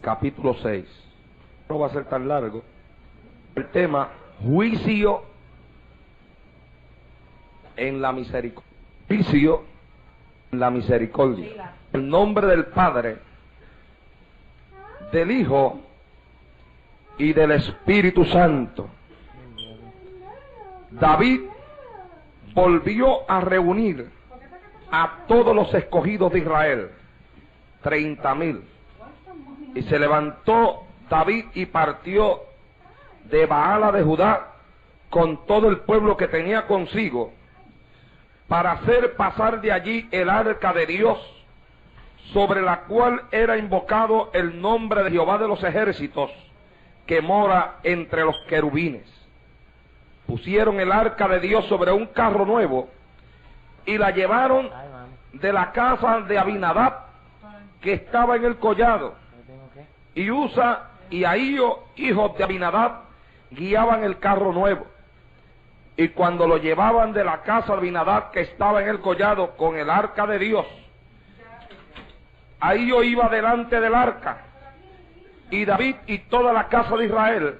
capítulo 6. No va a ser tan largo. El tema, juicio en la misericordia. Juicio en la misericordia. En nombre del Padre, del Hijo y del Espíritu Santo. David volvió a reunir a todos los escogidos de Israel, 30,000. Y se levantó David y partió de Baala de Judá con todo el pueblo que tenía consigo, para hacer pasar de allí el arca de Dios, sobre la cual era invocado el nombre de Jehová de los ejércitos, que mora entre los querubines. Pusieron el arca de Dios sobre un carro nuevo y la llevaron de la casa de Abinadab, que estaba en el collado, y Usa y Ahío, hijos de Abinadab, guiaban el carro nuevo. Y cuando lo llevaban de la casa de Abinadab, que estaba en el collado, con el arca de Dios, Ahío iba delante del arca, y David y toda la casa de Israel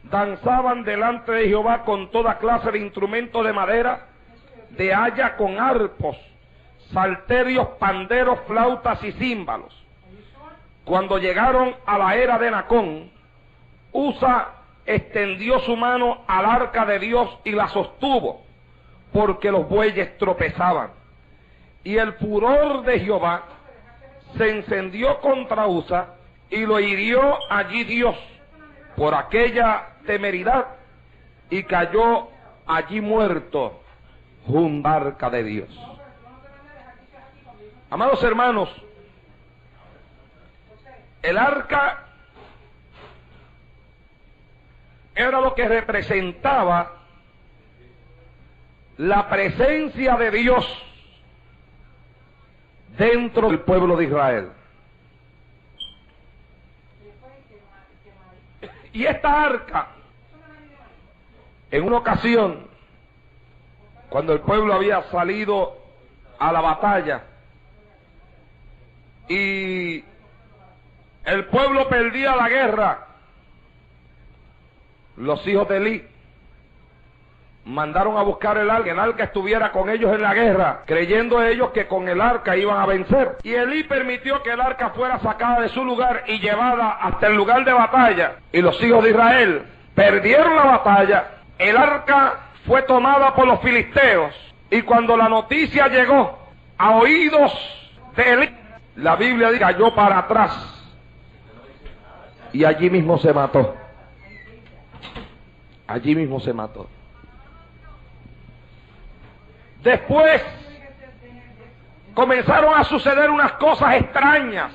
danzaban delante de Jehová con toda clase de instrumentos de madera, de haya, con arpos, salterios, panderos, flautas y címbalos. Cuando llegaron a la era de Nacón, Usa extendió su mano al arca de Dios y la sostuvo, porque los bueyes tropezaban. Y el furor de Jehová se encendió contra Usa, y lo hirió allí Dios por aquella temeridad, y cayó allí muerto junto al arca de Dios. Amados hermanos, el arca era lo que representaba la presencia de Dios dentro del pueblo de Israel. Y esta arca, en una ocasión, cuando el pueblo había salido a la batalla y el pueblo perdía la guerra, los hijos de Elí mandaron a buscar el arca, que el arca estuviera con ellos en la guerra, creyendo ellos que con el arca iban a vencer. Y Elí permitió que el arca fuera sacada de su lugar y llevada hasta el lugar de batalla. Y los hijos de Israel perdieron la batalla. El arca fue tomada por los filisteos. Y cuando la noticia llegó a oídos de Elí, la Biblia dice que cayó para atrás y allí mismo se mató. Allí mismo se mató. Después comenzaron a suceder unas cosas extrañas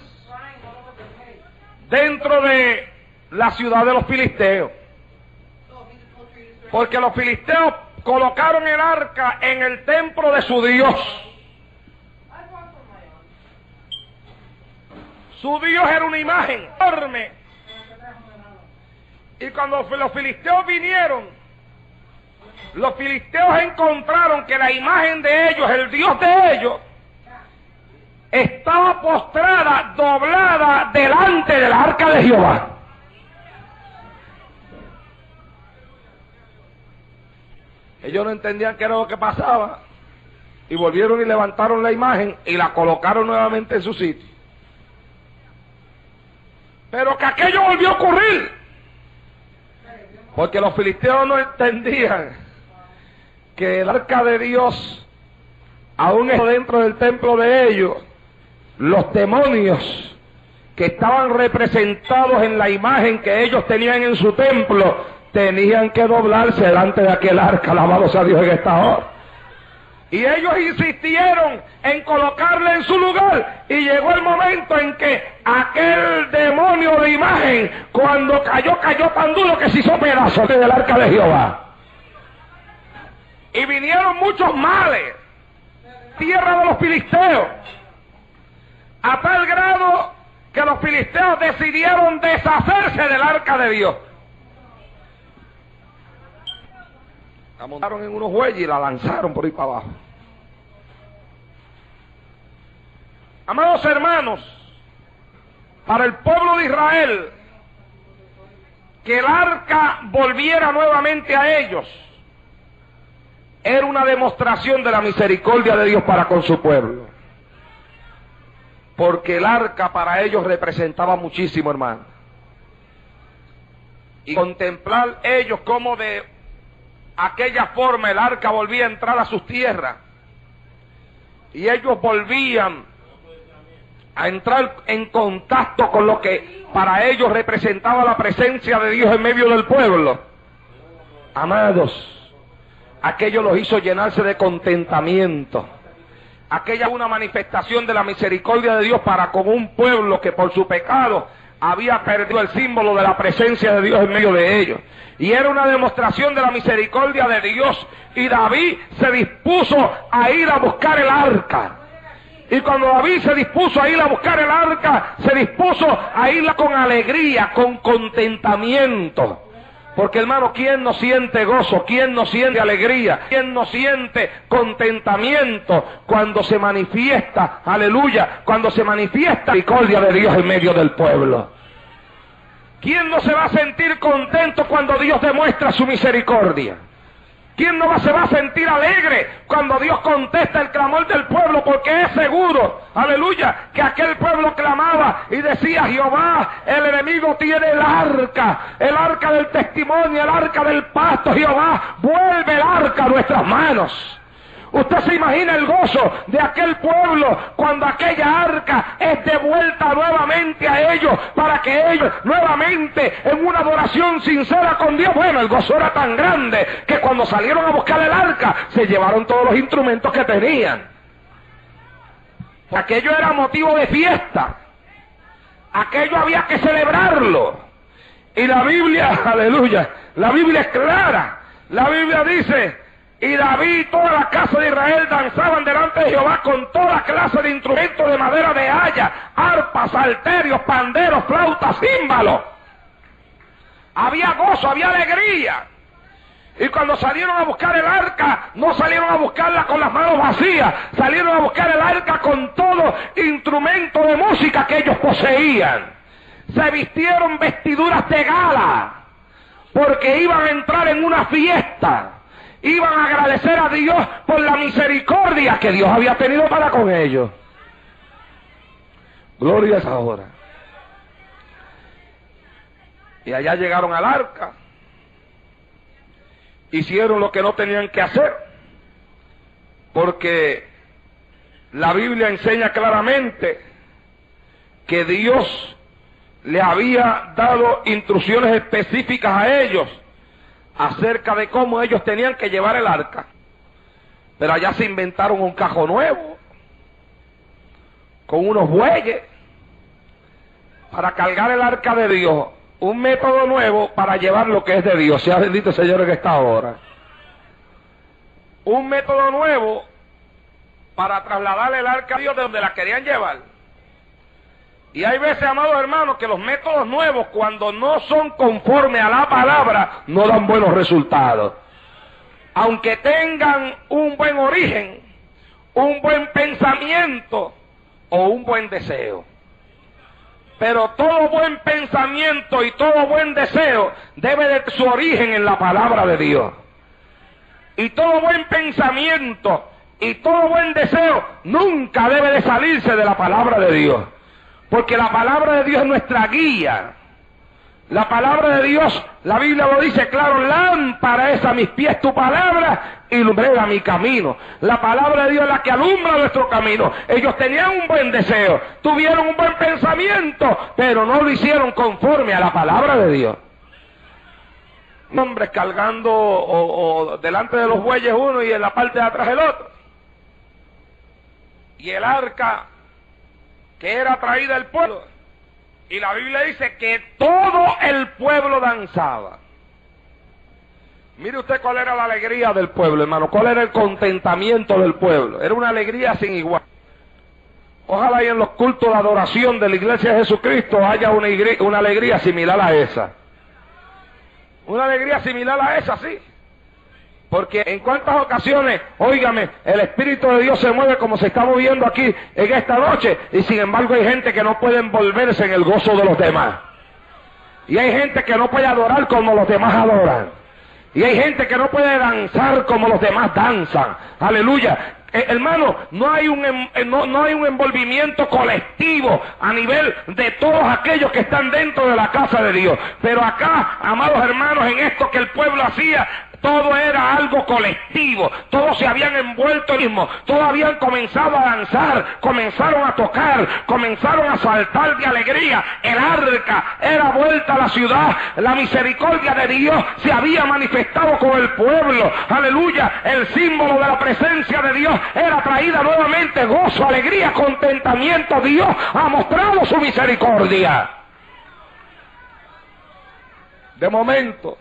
dentro de la ciudad de los filisteos, porque los filisteos colocaron el arca en el templo de su Dios. Su Dios era una imagen enorme, y cuando los filisteos vinieron, los filisteos encontraron que la imagen de ellos, el Dios de ellos, estaba postrada, doblada delante del arca de Jehová. Ellos no entendían qué era lo que pasaba, y volvieron y levantaron la imagen y la colocaron nuevamente en su sitio. Pero que aquello volvió a ocurrir, porque los filisteos no entendían que el arca de Dios, aún dentro del templo de ellos, los demonios que estaban representados en la imagen que ellos tenían en su templo, tenían que doblarse delante de aquel arca. Alabado sea Dios en esta hora. Y ellos insistieron en colocarle en su lugar, y llegó el momento en que aquel demonio de imagen, cuando cayó tan duro que se hizo pedazos del arca de Jehová. Y vinieron muchos males, tierra de los filisteos, a tal grado que los filisteos decidieron deshacerse del arca de Dios. La montaron en unos bueyes y la lanzaron por ahí para abajo. Amados hermanos, para el pueblo de Israel, que el arca volviera nuevamente a ellos, era una demostración de la misericordia de Dios para con su pueblo. Porque el arca para ellos representaba muchísimo, hermano. Y contemplar ellos cómo de aquella forma el arca volvía a entrar a sus tierras, y ellos volvían a entrar en contacto con lo que para ellos representaba la presencia de Dios en medio del pueblo. Amados, aquello los hizo llenarse de contentamiento. Aquella una manifestación de la misericordia de Dios para con un pueblo que por su pecado había perdido el símbolo de la presencia de Dios en medio de ellos. Y era una demostración de la misericordia de Dios. Y David se dispuso a ir a buscar el arca. Y cuando David se dispuso a ir a buscar el arca, se dispuso a irla con alegría, con contentamiento. Porque, hermano, ¿quién no siente gozo? ¿Quién no siente alegría? ¿Quién no siente contentamiento cuando se manifiesta, aleluya, cuando se manifiesta la misericordia de Dios en medio del pueblo? ¿Quién no se va a sentir contento cuando Dios demuestra su misericordia? ¿Quién no se va a sentir alegre cuando Dios contesta el clamor del pueblo? Porque es seguro, aleluya, que aquel pueblo clamaba y decía: Jehová, el enemigo tiene el arca del testimonio, el arca del pacto. Jehová, vuelve el arca a nuestras manos. Usted se imagina el gozo de aquel pueblo cuando aquella arca es devuelta nuevamente a ellos, para que ellos nuevamente en una adoración sincera con Dios. Bueno, el gozo era tan grande que cuando salieron a buscar el arca se llevaron todos los instrumentos que tenían. Aquello era motivo de fiesta, aquello había que celebrarlo. Y la Biblia, aleluya, la Biblia es clara. La Biblia dice: y David y toda la casa de Israel danzaban delante de Jehová con toda clase de instrumentos de madera de haya, arpas, salterios, panderos, flautas, címbalos. Había gozo, había alegría. Y cuando salieron a buscar el arca, no salieron a buscarla con las manos vacías, salieron a buscar el arca con todo instrumento de música que ellos poseían. Se vistieron vestiduras de gala, porque iban a entrar en una fiesta. Iban a agradecer a Dios por la misericordia que Dios había tenido para con ellos. Gloria a esa hora. Y allá llegaron al arca. Hicieron lo que no tenían que hacer, porque la Biblia enseña claramente que Dios le había dado instrucciones específicas a ellos acerca de cómo ellos tenían que llevar el arca. Pero allá se inventaron un cajo nuevo, con unos bueyes, para cargar el arca de Dios. Un método nuevo para llevar lo que es de Dios. Sea bendito el Señor en esta hora. Un método nuevo para trasladar el arca a Dios de donde la querían llevar. Y hay veces, amados hermanos, que los métodos nuevos, cuando no son conforme a la palabra, no dan buenos resultados. Aunque tengan un buen origen, un buen pensamiento o un buen deseo. Pero todo buen pensamiento y todo buen deseo debe de su origen en la palabra de Dios. Y todo buen pensamiento y todo buen deseo nunca debe de salirse de la palabra de Dios. Porque la palabra de Dios es nuestra guía. La palabra de Dios, la Biblia lo dice claro: lámpara es a mis pies tu palabra y lumbrera mi camino. La palabra de Dios es la que alumbra nuestro camino. Ellos tenían un buen deseo, tuvieron un buen pensamiento, pero no lo hicieron conforme a la palabra de Dios. Hombres cargando o delante de los bueyes uno y en la parte de atrás el otro. Y el arca que era traída al pueblo, y la Biblia dice que todo el pueblo danzaba. Mire usted cuál era la alegría del pueblo, hermano, cuál era el contentamiento del pueblo. Era una alegría sin igual. Ojalá y en los cultos de adoración de la iglesia de Jesucristo haya una alegría similar a esa. Una alegría similar a esa, sí. Porque en cuántas ocasiones, óigame, el Espíritu de Dios se mueve como se está moviendo aquí en esta noche, y sin embargo hay gente que no puede envolverse en el gozo de los demás. Y hay gente que no puede adorar como los demás adoran. Y hay gente que no puede danzar como los demás danzan. Aleluya. Hermano, no hay un envolvimiento colectivo a nivel de todos aquellos que están dentro de la casa de Dios. Pero acá, amados hermanos, en esto que el pueblo hacía, todo era algo colectivo, todos se habían envuelto en mismo, todos habían comenzado a danzar, comenzaron a tocar, comenzaron a saltar de alegría. El arca era vuelta a la ciudad, la misericordia de Dios se había manifestado con el pueblo, aleluya, el símbolo de la presencia de Dios era traída nuevamente, gozo, alegría, contentamiento. Dios ha mostrado su misericordia. De momento,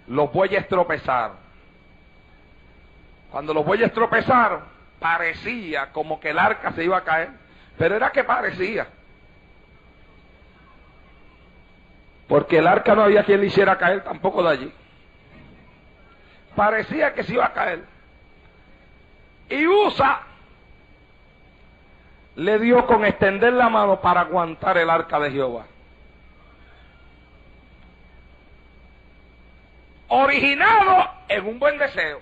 los bueyes tropezaron. Cuando los bueyes tropezaron, parecía como que el arca se iba a caer, pero era que parecía, porque el arca no había quien le hiciera caer tampoco de allí. Parecía que se iba a caer, y Usa le dio con extender la mano para aguantar el arca de Jehová. Originado en un buen deseo.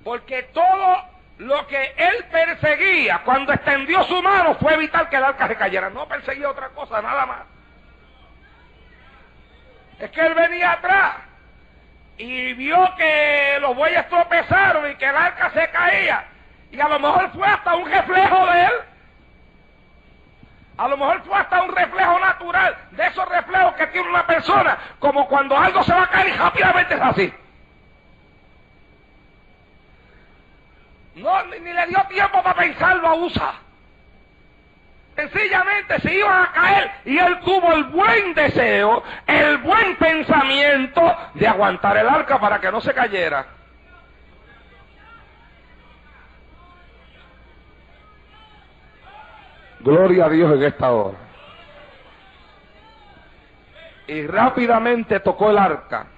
Porque todo lo que él perseguía cuando extendió su mano fue evitar que el arca se cayera. No perseguía otra cosa, nada más. Es que él venía atrás y vio que los bueyes tropezaron y que el arca se caía. Y a lo mejor fue hasta un reflejo de él. A lo mejor fue hasta un reflejo natural, de esos reflejos que tiene una persona, como cuando algo se va a caer y rápidamente es así. No, ni le dio tiempo para pensarlo a Usa. Sencillamente se iban a caer y él tuvo el buen deseo, el buen pensamiento de aguantar el arca para que no se cayera. Gloria a Dios en esta hora. Y rápidamente tocó el arca.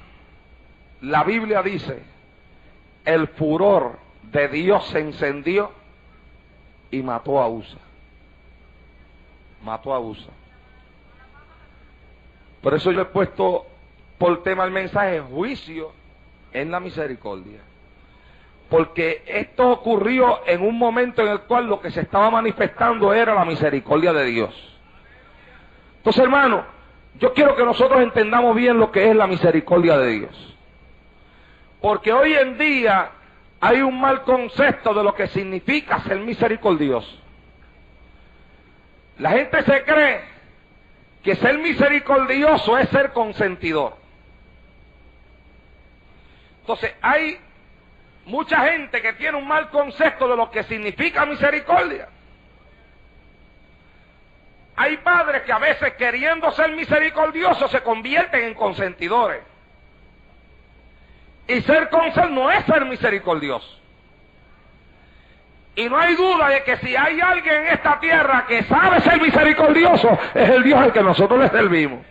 La Biblia dice, el furor de Dios se encendió y mató a Usa. Mató a Usa. Por eso yo he puesto por tema el mensaje, juicio en la misericordia. Porque esto ocurrió en un momento en el cual lo que se estaba manifestando era la misericordia de Dios. Entonces, hermano, yo quiero que nosotros entendamos bien lo que es la misericordia de Dios. Porque hoy en día hay un mal concepto de lo que significa ser misericordioso. La gente se cree que ser misericordioso es ser consentidor. Entonces, hay mucha gente que tiene un mal concepto de lo que significa misericordia. Hay padres que a veces, queriendo ser misericordiosos, se convierten en consentidores. Y ser consentidor no es ser misericordioso. Y no hay duda de que si hay alguien en esta tierra que sabe ser misericordioso, es el Dios al que nosotros le servimos.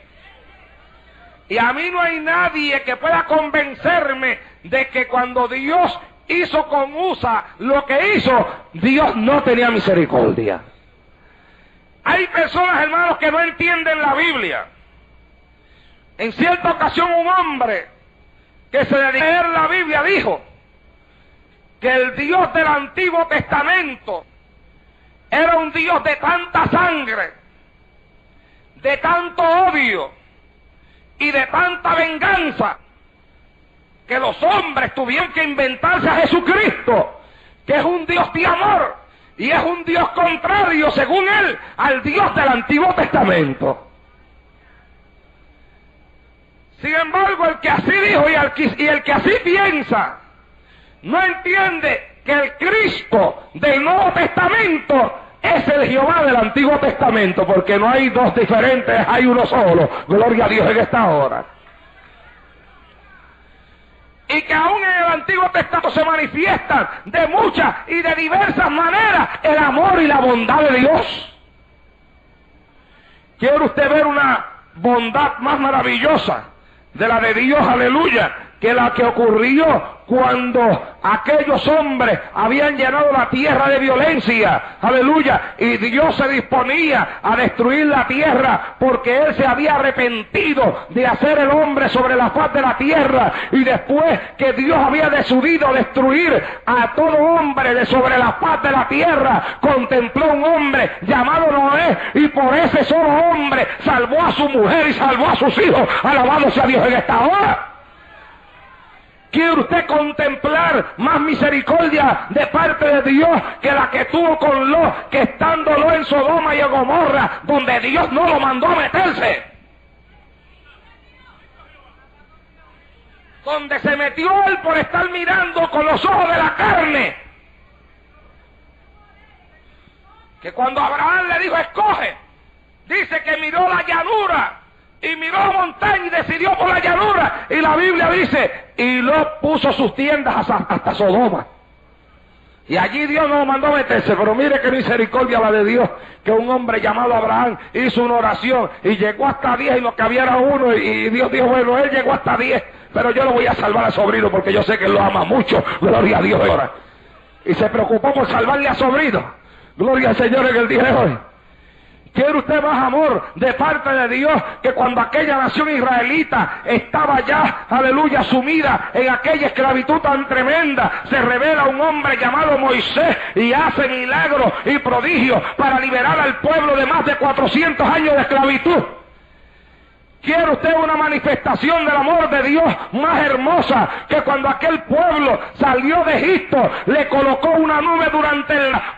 Y a mí no hay nadie que pueda convencerme de que cuando Dios hizo con Usa lo que hizo, Dios no tenía misericordia. Hay personas, hermanos, que no entienden la Biblia. En cierta ocasión un hombre que se dedicó a leer la Biblia dijo que el Dios del Antiguo Testamento era un Dios de tanta sangre, de tanto odio y de tanta venganza, que los hombres tuvieron que inventarse a Jesucristo, que es un Dios de amor, y es un Dios contrario, según él, al Dios del Antiguo Testamento. Sin embargo, el que así dijo y el que así piensa, no entiende que el Cristo del Nuevo Testamento es el Jehová del Antiguo Testamento, porque no hay dos diferentes, hay uno solo. Gloria a Dios en esta hora. Y que aún en el Antiguo Testamento se manifiestan de muchas y de diversas maneras el amor y la bondad de Dios. ¿Quiere usted ver una bondad más maravillosa de la de Dios, aleluya, que la que ocurrió cuando aquellos hombres habían llenado la tierra de violencia, aleluya, y Dios se disponía a destruir la tierra porque Él se había arrepentido de hacer el hombre sobre la faz de la tierra, y después que Dios había decidido destruir a todo hombre de sobre la faz de la tierra, contempló un hombre llamado Noé, y por ese solo hombre salvó a su mujer y salvó a sus hijos. Alabado sea Dios en esta hora. ¿Quiere usted contemplar más misericordia de parte de Dios que la que tuvo con Lot, que estando Lot en Sodoma y en Gomorra, donde Dios no lo mandó a meterse? Donde se metió él por estar mirando con los ojos de la carne. Que cuando Abraham le dijo, escoge, dice que miró la llanura y miró la montaña y decidió por la llanura, y la Biblia dice, y Lot puso sus tiendas hasta Sodoma, y allí Dios no lo mandó a meterse. Pero mire qué misericordia la de Dios, que un hombre llamado Abraham hizo una oración y llegó hasta 10, y lo que había era uno, y Dios dijo, bueno, él llegó hasta 10, pero yo lo voy a salvar al sobrino porque yo sé que él lo ama mucho. Gloria a Dios. Y se preocupó por salvarle al sobrino. Gloria al Señor en el día de hoy. ¿Quiere usted más amor de parte de Dios que cuando aquella nación israelita estaba ya, aleluya, sumida en aquella esclavitud tan tremenda? Se revela un hombre llamado Moisés y hace milagros y prodigios para liberar al pueblo de más de 400 años de esclavitud. ¿Quiere usted una manifestación del amor de Dios más hermosa que cuando aquel pueblo salió de Egipto, le colocó una nube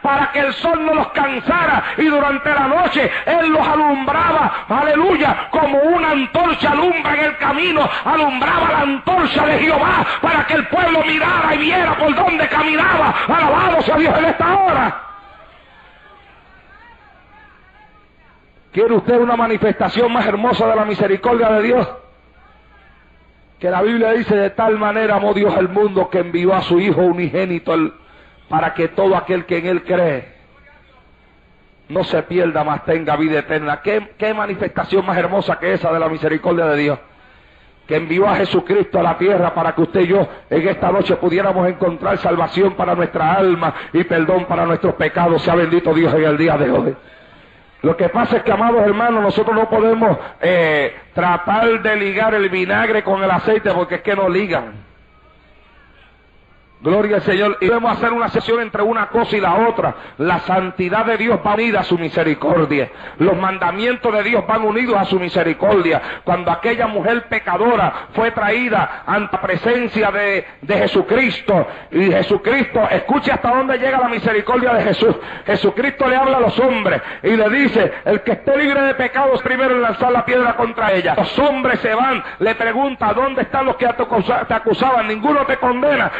para que el sol no los cansara, y durante la noche Él los alumbraba, aleluya, como una antorcha alumbra en el camino, alumbraba la antorcha de Jehová para que el pueblo mirara y viera por dónde caminaba? Alabado sea Dios en esta hora. ¿Quiere usted una manifestación más hermosa de la misericordia de Dios? Que la Biblia dice, de tal manera amó Dios al mundo que envió a su Hijo unigénito para que todo aquel que en Él cree no se pierda, mas tenga vida eterna. ¿Qué manifestación más hermosa que esa de la misericordia de Dios? Que envió a Jesucristo a la tierra para que usted y yo en esta noche pudiéramos encontrar salvación para nuestra alma y perdón para nuestros pecados. Sea bendito Dios en el día de hoy. Lo que pasa es que, amados hermanos, nosotros no podemos tratar de ligar el vinagre con el aceite, porque es que no ligan. Gloria al Señor. Y debemos hacer una sesión entre una cosa y la otra. La santidad de Dios va unida a su misericordia. Los mandamientos de Dios van unidos a su misericordia. Cuando aquella mujer pecadora fue traída ante la presencia de Jesucristo, y Jesucristo, escuche hasta dónde llega la misericordia de Jesús. Jesucristo le habla a los hombres y le dice, el que esté libre de pecados primero en lanzar la piedra contra ella. Los hombres se van, le pregunta, ¿dónde están los que te acusaban? Ninguno te condena.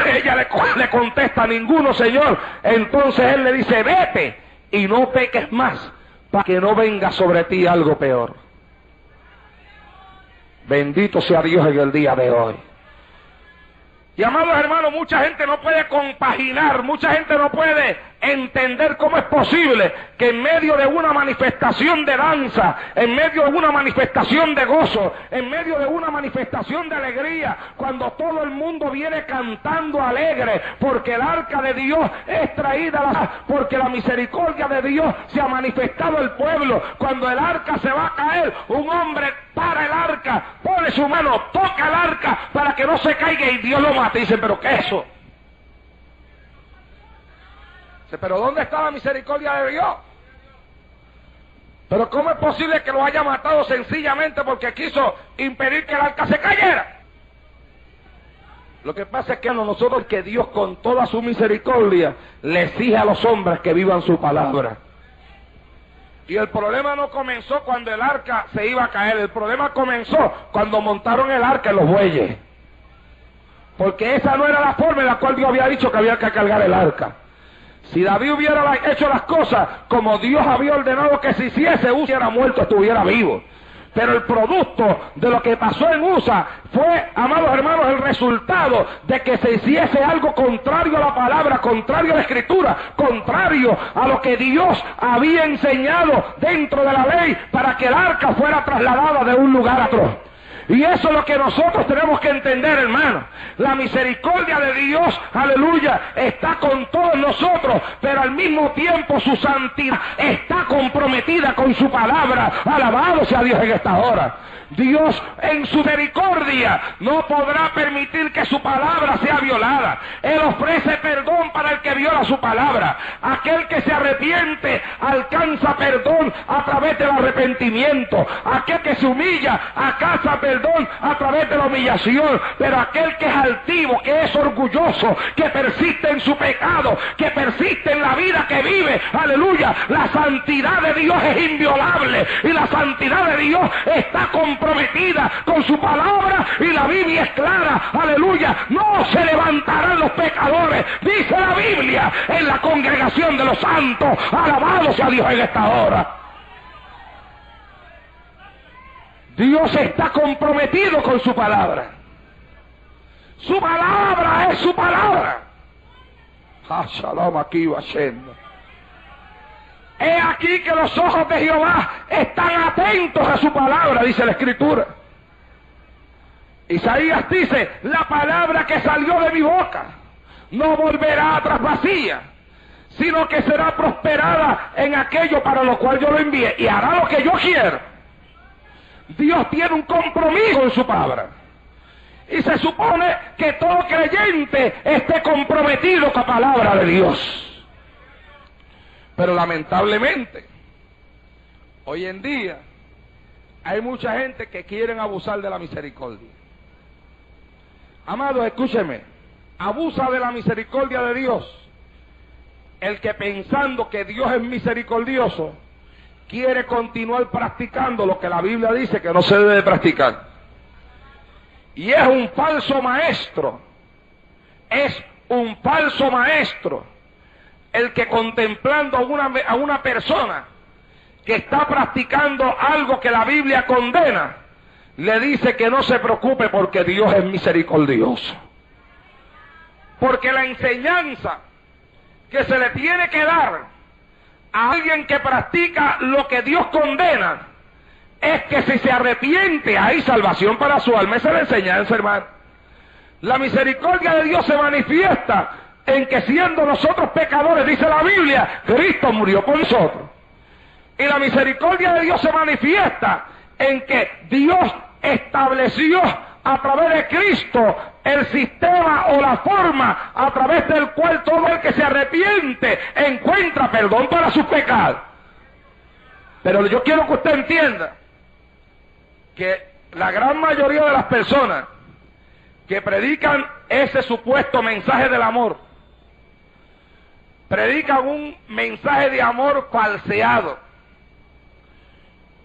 Ella le contesta, ninguno, Señor. Entonces Él le dice, vete y no peques más, para que no venga sobre ti algo peor. Bendito sea Dios en el día de hoy. Y amados hermanos, mucha gente no puede compaginar, mucha gente no puede entender cómo es posible que en medio de una manifestación de danza, en medio de una manifestación de gozo, en medio de una manifestación de alegría, cuando todo el mundo viene cantando alegre, porque el arca de Dios es traída, porque la misericordia de Dios se ha manifestado al pueblo, cuando el arca se va a caer, un hombre para el arca, pone su mano, toca el arca para que no se caiga y Dios lo mate. Dicen, ¿pero qué es eso? ¿Pero dónde está la misericordia de Dios? ¿Pero cómo es posible que lo haya matado sencillamente porque quiso impedir que el arca se cayera? Lo que pasa es que nosotros, que Dios con toda su misericordia le exige a los hombres que vivan su palabra. Y el problema no comenzó cuando el arca se iba a caer, el problema comenzó cuando montaron el arca en los bueyes. Porque esa no era la forma en la cual Dios había dicho que había que cargar el arca. Si David hubiera hecho las cosas como Dios había ordenado que se hiciese, Usa hubiera muerto, estuviera vivo. Pero el producto de lo que pasó en Usa fue, amados hermanos, el resultado de que se hiciese algo contrario a la palabra, contrario a la Escritura, contrario a lo que Dios había enseñado dentro de la ley para que el arca fuera trasladada de un lugar a otro. Y eso es lo que nosotros tenemos que entender, hermano. La misericordia de Dios, aleluya, está con todos nosotros, pero al mismo tiempo su santidad está comprometida con su palabra. Alabado sea Dios en esta hora. Dios en su misericordia no podrá permitir que su palabra sea violada. Él ofrece perdón para el que viola su palabra. Aquel que se arrepiente alcanza perdón a través del arrepentimiento. Aquel que se humilla alcanza perdón a través de la humillación. Pero aquel que es altivo, que es orgulloso, que persiste en su pecado, que persiste en la vida que vive, aleluya, la santidad de Dios es inviolable y la santidad de Dios está comprometida con su palabra, y la Biblia es clara, aleluya, no se levantarán los pecadores, dice la Biblia, en la congregación de los santos. Alabado sea Dios en esta hora. Dios está comprometido con su palabra. Su palabra es su palabra. Shalom aquí va siendo. He aquí que los ojos de Jehová están atentos a su palabra, dice la Escritura. Isaías dice, la palabra que salió de mi boca no volverá atrás vacía, sino que será prosperada en aquello para lo cual yo lo envié, y hará lo que yo quiero. Dios tiene un compromiso en su palabra. Y se supone que todo creyente esté comprometido con la palabra de Dios. Pero lamentablemente, hoy en día, hay mucha gente que quieren abusar de la misericordia. Amados, escúcheme, abusa de la misericordia de Dios el que, pensando que Dios es misericordioso, quiere continuar practicando lo que la Biblia dice que no se debe practicar. Y es un falso maestro, es un falso maestro el que, contemplando a una persona que está practicando algo que la Biblia condena, le dice que no se preocupe porque Dios es misericordioso. Porque la enseñanza que se le tiene que dar a alguien que practica lo que Dios condena es que si se arrepiente hay salvación para su alma. Esa es la enseñanza, hermano. La misericordia de Dios se manifiesta en que, siendo nosotros pecadores, dice la Biblia, Cristo murió por nosotros. Y la misericordia de Dios se manifiesta en que Dios estableció a través de Cristo el sistema o la forma a través del cual todo el que se arrepiente encuentra perdón para sus pecados. Pero yo quiero que usted entienda que la gran mayoría de las personas que predican ese supuesto mensaje del amor, predican un mensaje de amor falseado,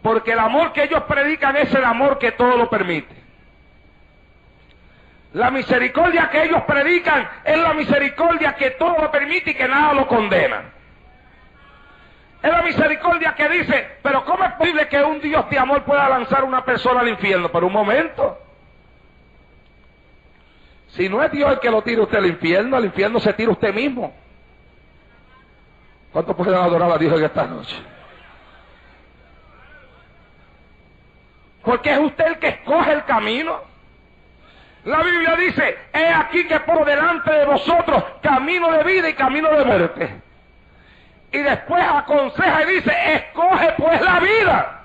porque el amor que ellos predican es el amor que todo lo permite. La misericordia que ellos predican es la misericordia que todo lo permite y que nada lo condena. Es la misericordia que dice, pero ¿cómo es posible que un Dios de amor pueda lanzar a una persona al infierno? Por un momento. Si no es Dios el que lo tira usted al infierno se tira usted mismo. ¿Cuántos pueden adorar a Dios en esta noche? Porque es usted el que escoge el camino. La Biblia dice, he aquí que por delante de vosotros camino de vida y camino de muerte. Y después aconseja y dice, escoge pues la vida.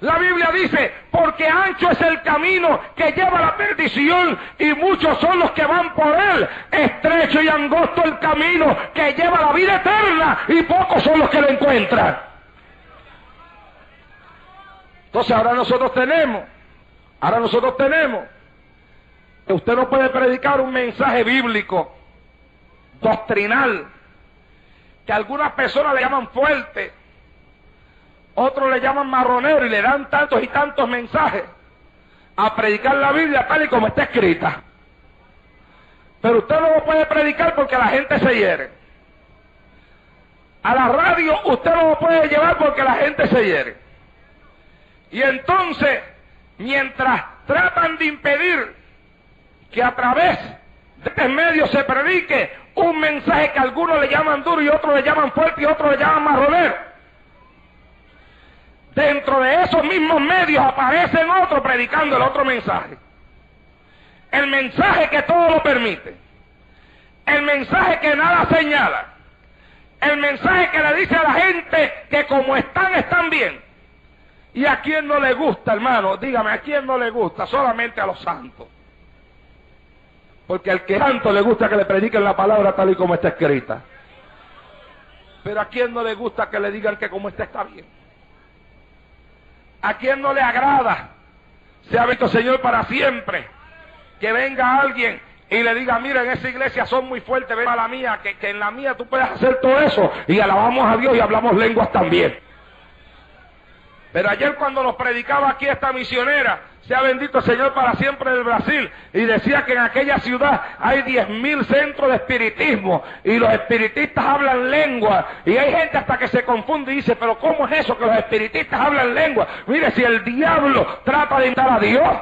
La Biblia dice, porque ancho es el camino que lleva a la perdición y muchos son los que van por él. Estrecho y angosto el camino que lleva a la vida eterna y pocos son los que lo encuentran. Entonces ahora nosotros tenemos, que usted no puede predicar un mensaje bíblico, doctrinal, que algunas personas le llaman fuerte, otros le llaman marronero y le dan tantos y tantos mensajes a predicar la Biblia tal y como está escrita. Pero usted no lo puede predicar porque la gente se hiere. A la radio usted no lo puede llevar porque la gente se hiere. Y entonces, mientras tratan de impedir que a través de este medio se predique un mensaje que algunos le llaman duro y otros le llaman fuerte y otros le llaman marronero, dentro de esos mismos medios aparecen otros predicando el otro mensaje. El mensaje que todo lo permite. El mensaje que nada señala. El mensaje que le dice a la gente que como están, están bien. ¿Y a quién no le gusta, hermano? Dígame, ¿a quién no le gusta? Solamente a los santos. Porque al que santo le gusta que le prediquen la palabra tal y como está escrita. Pero ¿a quién no le gusta que le digan que como está bien? ¿A quién no le agrada? Se ha visto Señor para siempre. Que venga alguien y le diga, mira, en esa iglesia son muy fuertes, ven a la mía, que en la mía tú puedes hacer todo eso. Y alabamos a Dios y hablamos lenguas también. Pero ayer cuando nos predicaba aquí esta misionera, sea bendito el Señor para siempre del Brasil, y decía que en aquella ciudad hay 10.000 centros de espiritismo, y los espiritistas hablan lengua, y hay gente hasta que se confunde y dice, pero ¿cómo es eso que los espiritistas hablan lengua? Mire, si el diablo trata de imitar a Dios.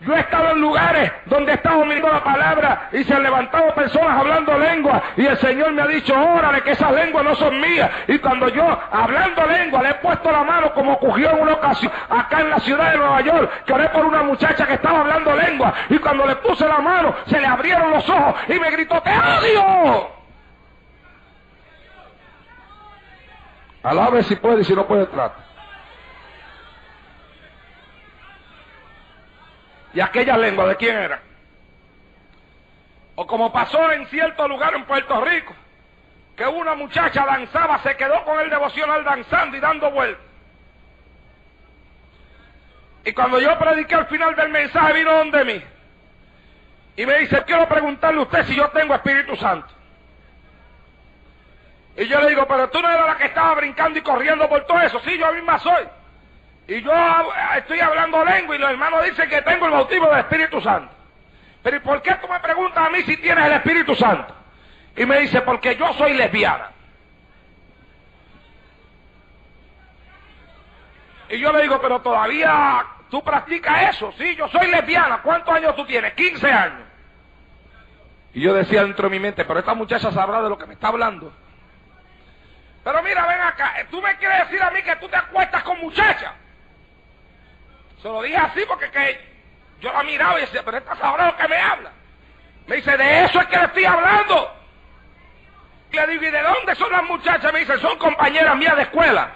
Yo he estado en lugares donde he estado mirando la palabra y se han levantado personas hablando lengua y el Señor me ha dicho, órale, que esas lenguas no son mías. Y cuando yo, hablando lengua, le he puesto la mano como ocurrió en una ocasión acá en la ciudad de Nueva York, que oré por una muchacha que estaba hablando lengua y cuando le puse la mano se le abrieron los ojos y me gritó, ¡te odio! Alabe si puede y si no puede, trata. ¿Y aquella lengua de quién era? O como pasó en cierto lugar en Puerto Rico, que una muchacha danzaba, se quedó con el devocional danzando y dando vueltas. Y cuando yo prediqué al final del mensaje, vino donde mí. Y me dice, quiero preguntarle a usted si yo tengo Espíritu Santo. Y yo le digo, pero tú no eras la que estaba brincando y corriendo por todo eso. Sí, yo misma soy. Y yo estoy hablando lengua y los hermanos dicen que tengo el bautismo del Espíritu Santo. Pero ¿y por qué tú me preguntas a mí si tienes el Espíritu Santo? Y me dice, porque yo soy lesbiana. Y yo le digo, pero todavía tú practicas eso. Sí, yo soy lesbiana. ¿Cuántos años tú tienes? 15 años. Y yo decía dentro de mi mente, pero esta muchacha sabrá de lo que me está hablando. Pero mira, ven acá, tú me quieres decir a mí que tú te acuestas con muchachas. Se lo dije así porque yo la miraba y decía, pero esta sabrá lo que me habla. Me dice, de eso es que le estoy hablando. Y le digo, ¿y de dónde son las muchachas? Me dice, son compañeras mías de escuela.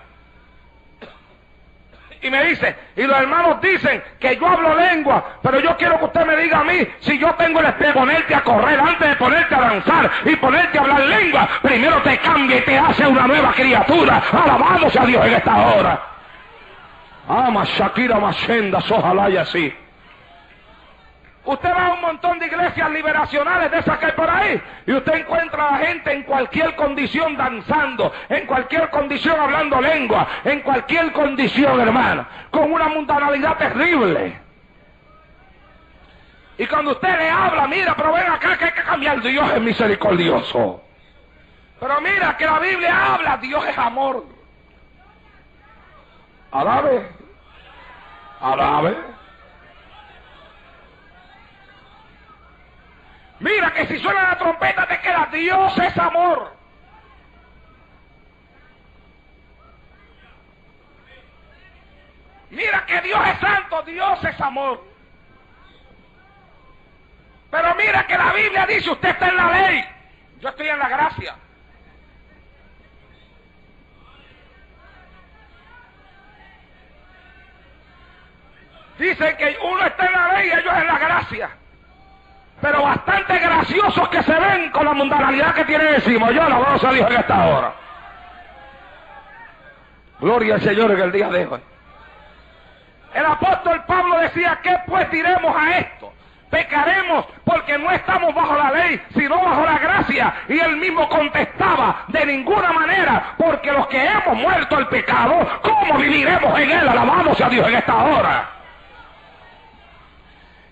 Y me dice, y los hermanos dicen que yo hablo lengua, pero yo quiero que usted me diga a mí, si yo tengo el espíritu, ponerte a correr, antes de ponerte a danzar y ponerte a hablar lengua, primero te cambia y te hace una nueva criatura. Alabamos a Dios en esta hora. Ama Shakira Mashenda, ojalá y así. Usted va a un montón de iglesias liberacionales de esas que hay por ahí y usted encuentra a la gente en cualquier condición danzando, en cualquier condición hablando lengua, en cualquier condición, hermano, con una mundanalidad terrible. Y cuando usted le habla, mira, pero ven acá que hay que cambiar, Dios es misericordioso. Pero mira que la Biblia habla, Dios es amor. Alabe, alabe. Mira que si suena la trompeta te queda, Dios es amor. Mira que Dios es santo, Dios es amor. Pero mira que la Biblia dice, usted está en la ley, yo estoy en la gracia. Dicen que uno está en la ley y ellos en la gracia. Pero bastante graciosos que se ven con la mundanalidad que tienen encima. Yo la vamos a Dios en esta hora. Gloria al Señor en el día de hoy. El apóstol Pablo decía, ¿qué pues diremos a esto? Pecaremos porque no estamos bajo la ley, sino bajo la gracia. Y él mismo contestaba, de ninguna manera, porque los que hemos muerto al pecado, ¿cómo viviremos en él? Alabamos a Dios en esta hora.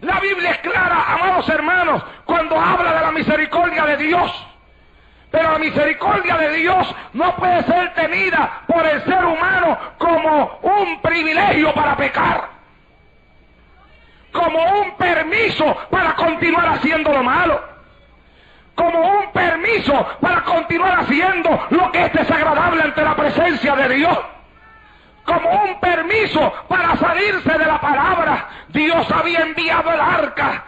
La Biblia es clara, amados hermanos, cuando habla de la misericordia de Dios. Pero la misericordia de Dios no puede ser tenida por el ser humano como un privilegio para pecar, como un permiso para continuar haciendo lo malo, como un permiso para continuar haciendo lo que es desagradable ante la presencia de Dios. como un permiso para salirse de la palabra. Dios había enviado el arca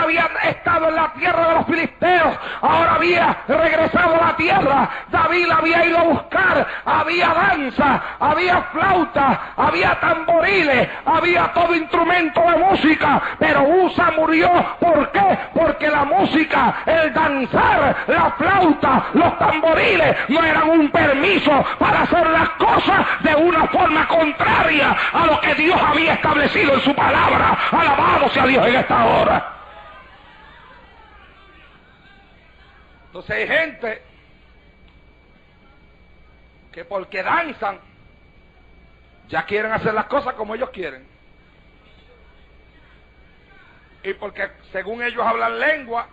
había estado en la tierra de los filisteos, ahora había regresado a la tierra. David la había ido a buscar, había danza, había flauta, había tamboriles, había todo instrumento de música, pero Usa murió. ¿Por qué? Porque la música, el danzar, la flauta, los tamboriles no eran un permiso para hacer las cosas de una forma contraria a lo que Dios había establecido en su palabra. Alabado sea Dios en esta hora. Entonces hay gente que porque danzan ya quieren hacer las cosas como ellos quieren, y porque según ellos hablan lengua,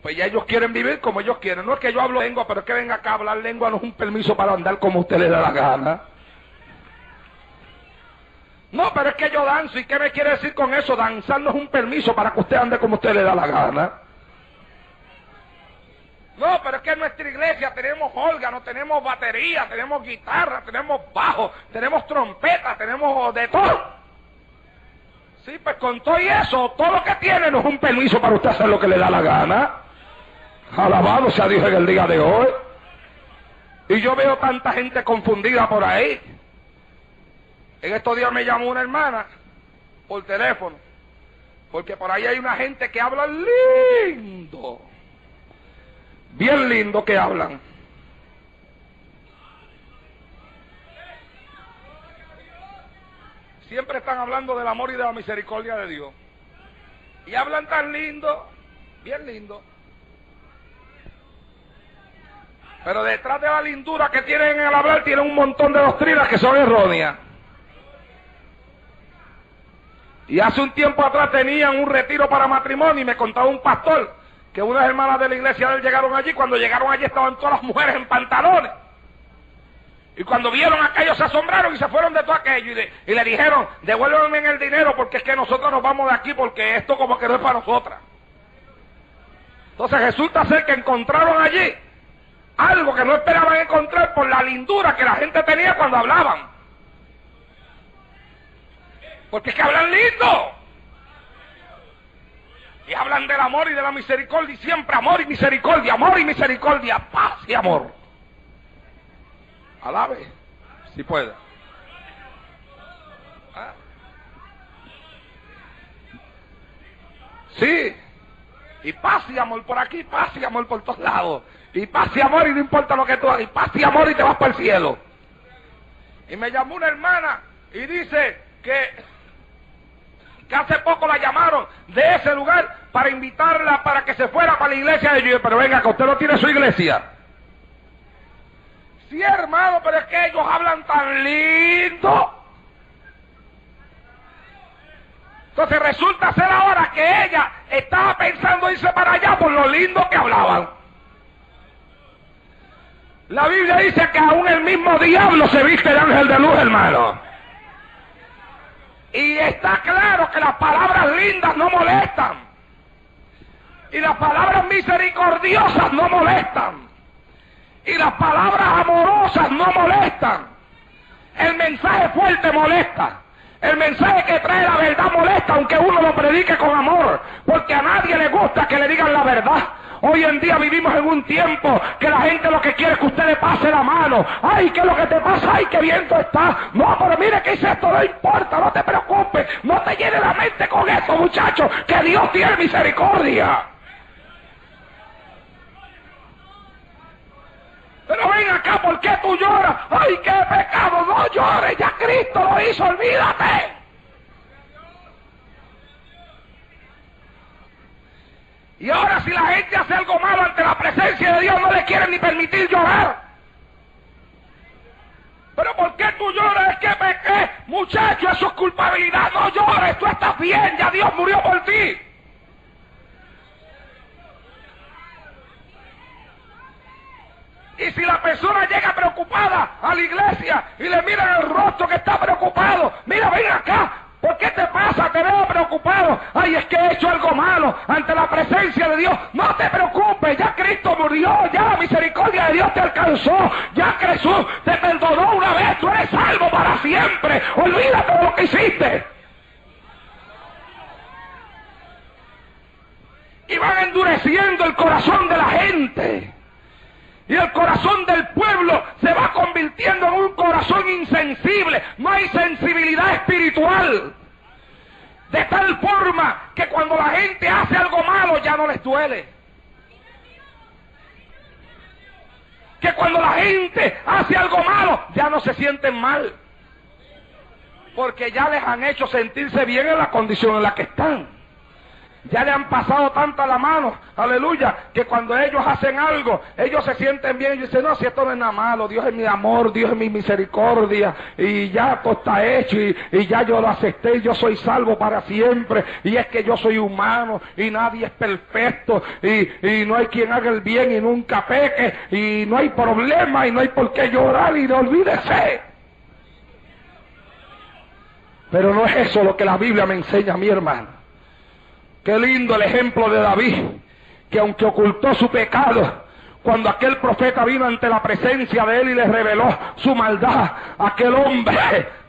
pues ya ellos quieren vivir como ellos quieren. No es que yo hablo lengua, pero es que venga acá a hablar lengua no es un permiso para andar como usted le da la gana. No, pero es que yo danzo. ¿Y qué me quiere decir con eso? Danzar no es un permiso para que usted ande como usted le da la gana. No, pero es que en nuestra iglesia tenemos órgano, tenemos batería, tenemos guitarra, tenemos bajo, tenemos trompeta, tenemos de todo. Sí, pues con todo y eso, todo lo que tiene no es un permiso para usted hacer lo que le da la gana. Alabado sea Dios en el día de hoy. Y yo veo tanta gente confundida por ahí. En estos días me llamó una hermana por teléfono, porque por ahí hay una gente que habla lindo, bien lindo que hablan. Siempre están hablando del amor y de la misericordia de Dios. Y hablan tan lindo, bien lindo. Pero detrás de la lindura que tienen en el hablar, tienen un montón de doctrinas que son erróneas. Y hace un tiempo atrás tenían un retiro para matrimonio y me contaba un pastor que unas hermanas de la iglesia de él llegaron allí. Cuando llegaron allí estaban todas las mujeres en pantalones. Y cuando vieron aquello se asombraron y se fueron de todo aquello y le dijeron, devuélvanme el dinero porque es que nosotros nos vamos de aquí porque esto como que no es para nosotras. Entonces resulta ser que encontraron allí algo que no esperaban encontrar por la lindura que la gente tenía cuando hablaban. Porque es que hablan lindo. Y hablan del amor y de la misericordia y siempre amor y misericordia, paz y amor. Alabe, si puede. ¿Ah? Sí, y paz y amor por aquí, paz y amor por todos lados. Y paz y amor y no importa lo que tú hagas, y paz y amor y te vas para el cielo. Y me llamó una hermana y dice que hace poco la llamaron de ese lugar para invitarla para que se fuera para la iglesia de ellos. Pero venga, que usted no tiene su iglesia. Sí, hermano, pero es que ellos hablan tan lindo. Entonces resulta ser ahora que ella estaba pensando irse para allá por lo lindo que hablaban. La Biblia dice que aún el mismo diablo se viste de ángel de luz, hermano. Y está claro que las palabras lindas no molestan. Y las palabras misericordiosas no molestan. Y las palabras amorosas no molestan. El mensaje fuerte molesta. El mensaje que trae la verdad molesta, aunque uno lo predique con amor. Porque a nadie le gusta que le digan la verdad. Hoy en día vivimos en un tiempo que la gente lo que quiere es que usted le pase la mano. ¡Ay, qué es lo que te pasa! ¡Ay, qué bien tú estás! No, pero mire que hice esto, no importa, no te preocupes. No te llene la mente con eso, muchachos, que Dios tiene misericordia. Pero ven acá, ¿por qué tú lloras? ¡Ay, qué pecado! No llores, ya Cristo lo hizo, olvídate. Y ahora si la gente hace algo malo ante la presencia de Dios, no le quieren ni permitir llorar. ¿Pero por qué tú lloras? Es que pequé. Muchacho, eso es culpabilidad. No llores, tú estás bien, ya Dios murió por ti. Y si la persona llega preocupada a la iglesia y le miran el rostro que está preocupado, mira, ven acá, ¿Por qué te pasa? Te veo preocupado. Ay, es que he hecho algo malo ante la presencia de Dios. No te preocupes, ya Cristo murió, ya la misericordia de Dios te alcanzó, ya Jesús te perdonó una vez, tú eres salvo para siempre. Olvídate de lo que hiciste. Y van endureciendo el corazón de la gente. Y el corazón del pueblo se va convirtiendo en un corazón insensible. No hay sensibilidad espiritual. De tal forma que cuando la gente hace algo malo ya no les duele. Que cuando la gente hace algo malo ya no se sienten mal. Porque ya les han hecho sentirse bien en la condición en la que están. Ya le han pasado tanta la mano, aleluya, que cuando ellos hacen algo, ellos se sienten bien y dicen, no, si esto no es nada malo, Dios es mi amor, Dios es mi misericordia, y ya todo está hecho, y ya yo lo acepté, y yo soy salvo para siempre, y es que yo soy humano, y nadie es perfecto, y no hay quien haga el bien y nunca peque, y no hay problema, y no hay por qué llorar, y no olvídese. Pero no es eso lo que la Biblia me enseña a mi hermano. Qué lindo el ejemplo de David, que aunque ocultó su pecado, cuando aquel profeta vino ante la presencia de él y le reveló su maldad, aquel hombre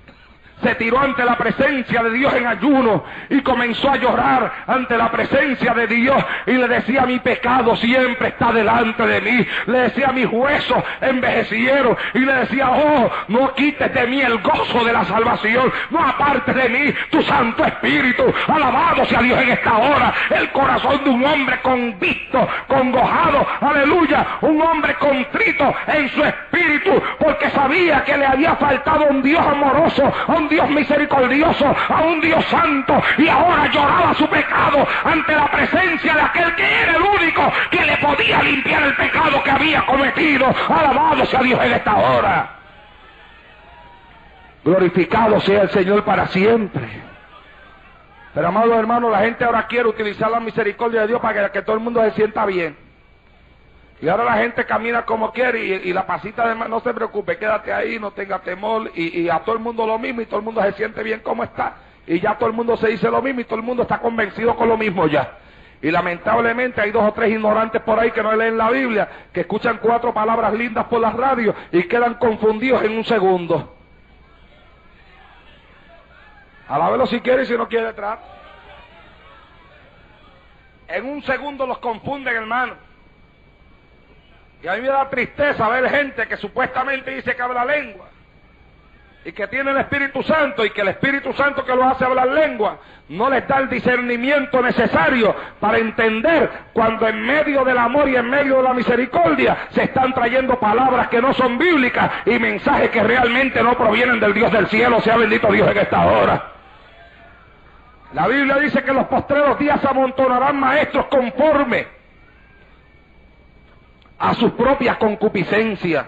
se tiró ante la presencia de Dios en ayuno y comenzó a llorar ante la presencia de Dios y le decía, mi pecado siempre está delante de mí. Le decía, mis huesos envejecieron y le decía, oh, no quites de mí el gozo de la salvación, no apartes de mí tu Santo Espíritu. Alabado sea Dios en esta hora. El corazón de un hombre convicto, congojado, aleluya, un hombre contrito en su espíritu porque sabía que le había faltado un Dios amoroso, un Dios misericordioso, a un Dios santo, y ahora lloraba su pecado ante la presencia de aquel que era el único que le podía limpiar el pecado que había cometido. Alabado sea Dios en esta hora. Glorificado sea el Señor para siempre. Pero amados hermanos, la gente ahora quiere utilizar la misericordia de Dios para que todo el mundo se sienta bien. Y ahora la gente camina como quiere y la pasita de mano, no se preocupe, quédate ahí, no tenga temor, y a todo el mundo lo mismo, y todo el mundo se siente bien como está, y ya todo el mundo se dice lo mismo, y todo el mundo está convencido con lo mismo ya. Y lamentablemente hay 2 o 3 ignorantes por ahí que no leen la Biblia, que escuchan 4 palabras lindas por las radios y quedan confundidos en un segundo. Alábelo si quiere y si no quiere detrás. En un segundo los confunden, hermano. Y a mí me da tristeza ver gente que supuestamente dice que habla lengua y que tiene el Espíritu Santo, y que el Espíritu Santo que los hace hablar lengua no les da el discernimiento necesario para entender cuando en medio del amor y en medio de la misericordia se están trayendo palabras que no son bíblicas y mensajes que realmente no provienen del Dios del cielo. Sea bendito Dios en esta hora. La Biblia dice que en los postreros días se amontonarán maestros conforme a sus propias concupiscencias.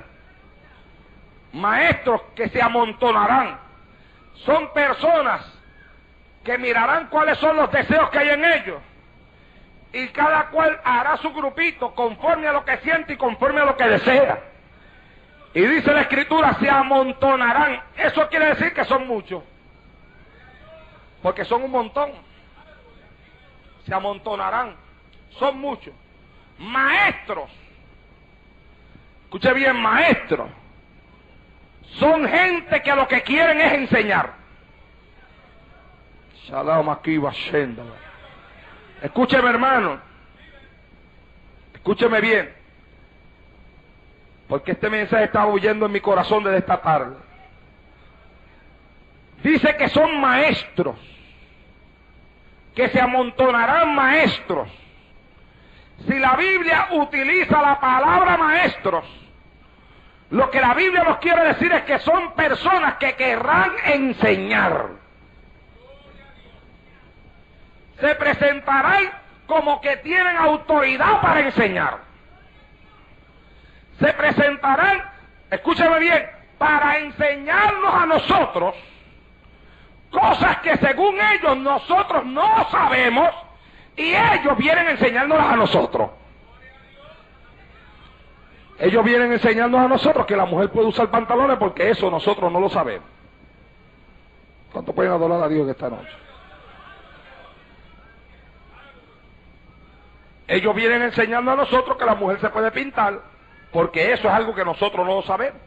Maestros que se amontonarán. Son personas que mirarán cuáles son los deseos que hay en ellos, y cada cual hará su grupito conforme a lo que siente y conforme a lo que desea. Y dice la Escritura, se amontonarán. Eso quiere decir que son muchos, porque son un montón. Se amontonarán, son muchos. Maestros. Escuche bien, maestros son gente que lo que quieren es enseñar. Escúcheme, hermano, escúcheme bien, porque este mensaje está huyendo en mi corazón desde esta tarde. Dice que son maestros, que se amontonarán maestros. Si la Biblia utiliza la palabra maestros, lo que la Biblia nos quiere decir es que son personas que querrán enseñar. Se presentarán como que tienen autoridad para enseñar. Se presentarán, escúchame bien, para enseñarnos a nosotros cosas que según ellos nosotros no sabemos, y ellos vienen a enseñárnoslas a nosotros. Ellos vienen a enseñarnos a nosotros. Ellos vienen a enseñarnos a nosotros que la mujer puede usar pantalones, porque eso nosotros no lo sabemos. ¿Cuánto pueden adorar a Dios en esta noche? Ellos vienen enseñando a nosotros que la mujer se puede pintar, porque eso es algo que nosotros no lo sabemos.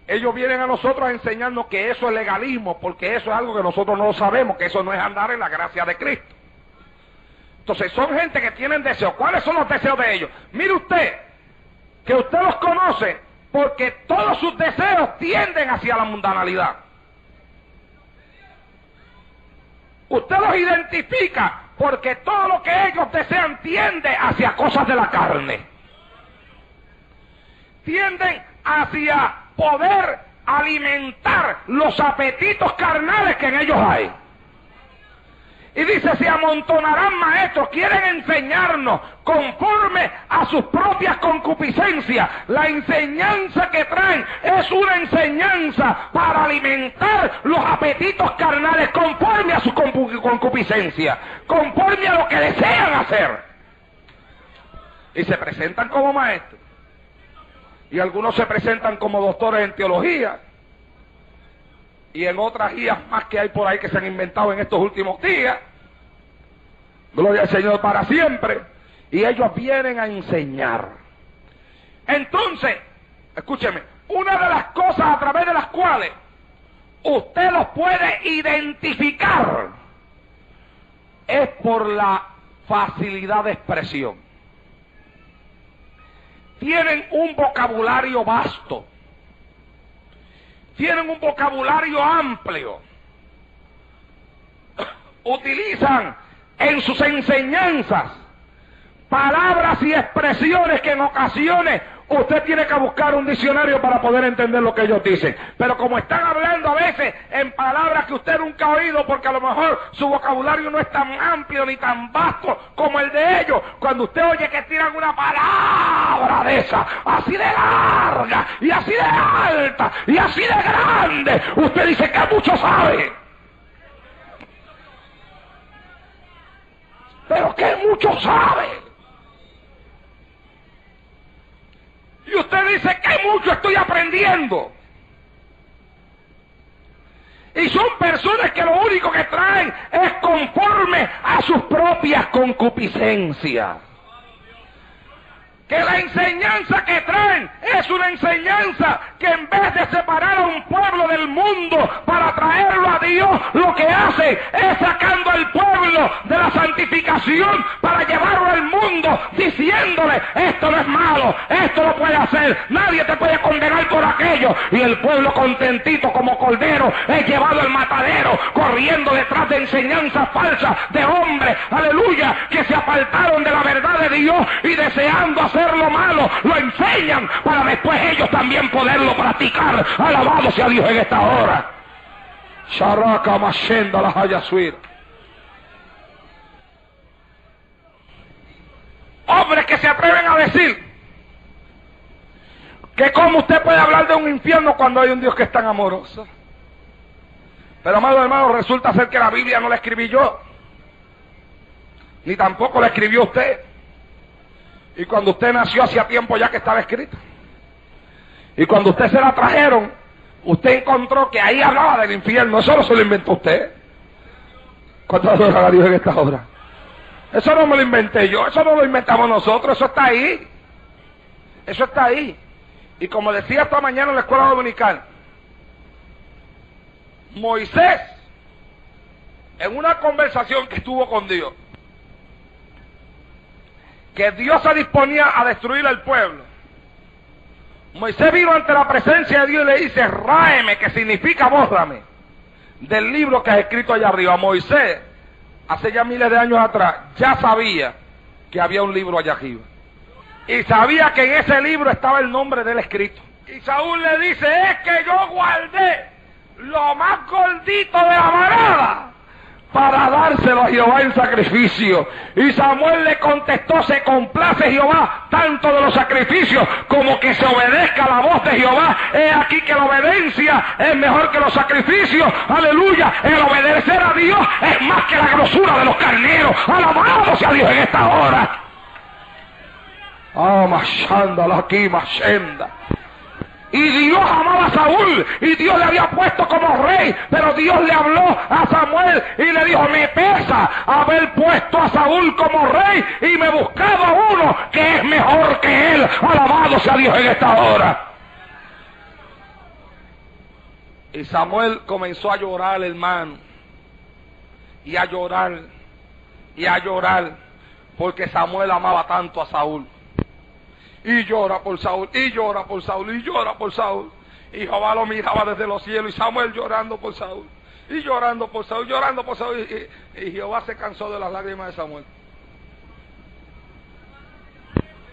Ellos vienen a nosotros a enseñarnos que eso es legalismo, porque eso es algo que nosotros no lo sabemos, que eso no es andar en la gracia de Cristo. Entonces son gente que tienen deseos. ¿Cuáles son los deseos de ellos? Mire usted, que usted los conoce, porque todos sus deseos tienden hacia la mundanalidad. Usted los identifica porque todo lo que ellos desean tiende hacia cosas de la carne. Tienden hacia poder alimentar los apetitos carnales que en ellos hay. Y dice, se amontonarán maestros, quieren enseñarnos conforme a sus propias concupiscencias. La enseñanza que traen es una enseñanza para alimentar los apetitos carnales conforme a su concupiscencia, conforme a lo que desean hacer. Y se presentan como maestros. Y algunos se presentan como doctores en teología. Y en otras guías más que hay por ahí que se han inventado en estos últimos días. Gloria al Señor para siempre. Y ellos vienen a enseñar. Entonces, escúcheme, una de las cosas a través de las cuales usted los puede identificar es por la facilidad de expresión. Tienen un vocabulario vasto. Tienen un vocabulario amplio. Utilizan en sus enseñanzas palabras y expresiones que en ocasiones usted tiene que buscar un diccionario para poder entender lo que ellos dicen. Pero como están hablando a veces en palabras que usted nunca ha oído, porque a lo mejor su vocabulario no es tan amplio ni tan vasto como el de ellos, cuando usted oye que tiran una palabra de esa, así de larga, y así de alta, y así de grande, usted dice que mucho sabe. Pero que mucho sabe. Y usted dice que mucho estoy aprendiendo. Y son personas que lo único que traen es conforme a sus propias concupiscencias. Que la enseñanza que traen es una enseñanza que en vez de separar a un pueblo del mundo para traerlo a Dios, lo que hace es sacando al pueblo de la santificación para llevarlo al mundo, diciéndole, esto no es malo, esto lo puede hacer, nadie te puede condenar por aquello. Y el pueblo contentito como cordero es llevado al matadero, corriendo detrás de enseñanzas falsas de hombres, aleluya, que se apartaron de la verdad de Dios y deseando hacer lo malo, lo enseñan para después ellos también poderlo practicar. Alabado sea Dios en esta hora. Sharaka Mashenda la Hayasuir. Hombres que se atreven a decir que cómo usted puede hablar de un infierno cuando hay un Dios que es tan amoroso. Pero amado hermano, resulta ser que la Biblia no la escribí yo, ni tampoco la escribió usted. Y cuando usted nació hacía tiempo ya que estaba escrita. Y cuando usted se la trajeron, usted encontró que ahí hablaba del infierno. Eso no se lo inventó usted. ¿Cuánto adora a Dios en esta obra? Eso no me lo inventé yo, eso no lo inventamos nosotros, eso está ahí. Eso está ahí. Y como decía esta mañana en la escuela dominical, Moisés, en una conversación que estuvo con Dios, que Dios se disponía a destruir al pueblo, Moisés vino ante la presencia de Dios y le dice, ráeme, que significa bórrame, del libro que has escrito allá arriba. Moisés, hace ya miles de años atrás, ya sabía que había un libro allá arriba. Y sabía que en ese libro estaba el nombre del escrito. Y Saúl le dice, es que yo guardé lo más gordito de la manada para dárselo a Jehová en sacrificio. Y Samuel le contestó, se complace Jehová tanto de los sacrificios como que se obedezca la voz de Jehová. He aquí que la obediencia es mejor que los sacrificios. Aleluya, el obedecer a Dios es más que la grosura de los carneros. Alabado sea Dios en esta hora. Ah, mashanda la aquí, mashenda. Y Dios amaba a Saúl, y Dios le había puesto como rey, pero Dios le habló a Samuel y le dijo: me pesa haber puesto a Saúl como rey y me he buscado a uno que es mejor que él. Alabado sea Dios en esta hora. Y Samuel comenzó a llorar, hermano, y a llorar, y a llorar, porque Samuel amaba tanto a Saúl. Y llora por Saúl, y llora por Saúl, y llora por Saúl. Y Jehová lo miraba desde los cielos, y Samuel llorando por Saúl, y llorando por Saúl, llorando por Saúl. Y Jehová se cansó de las lágrimas de Samuel.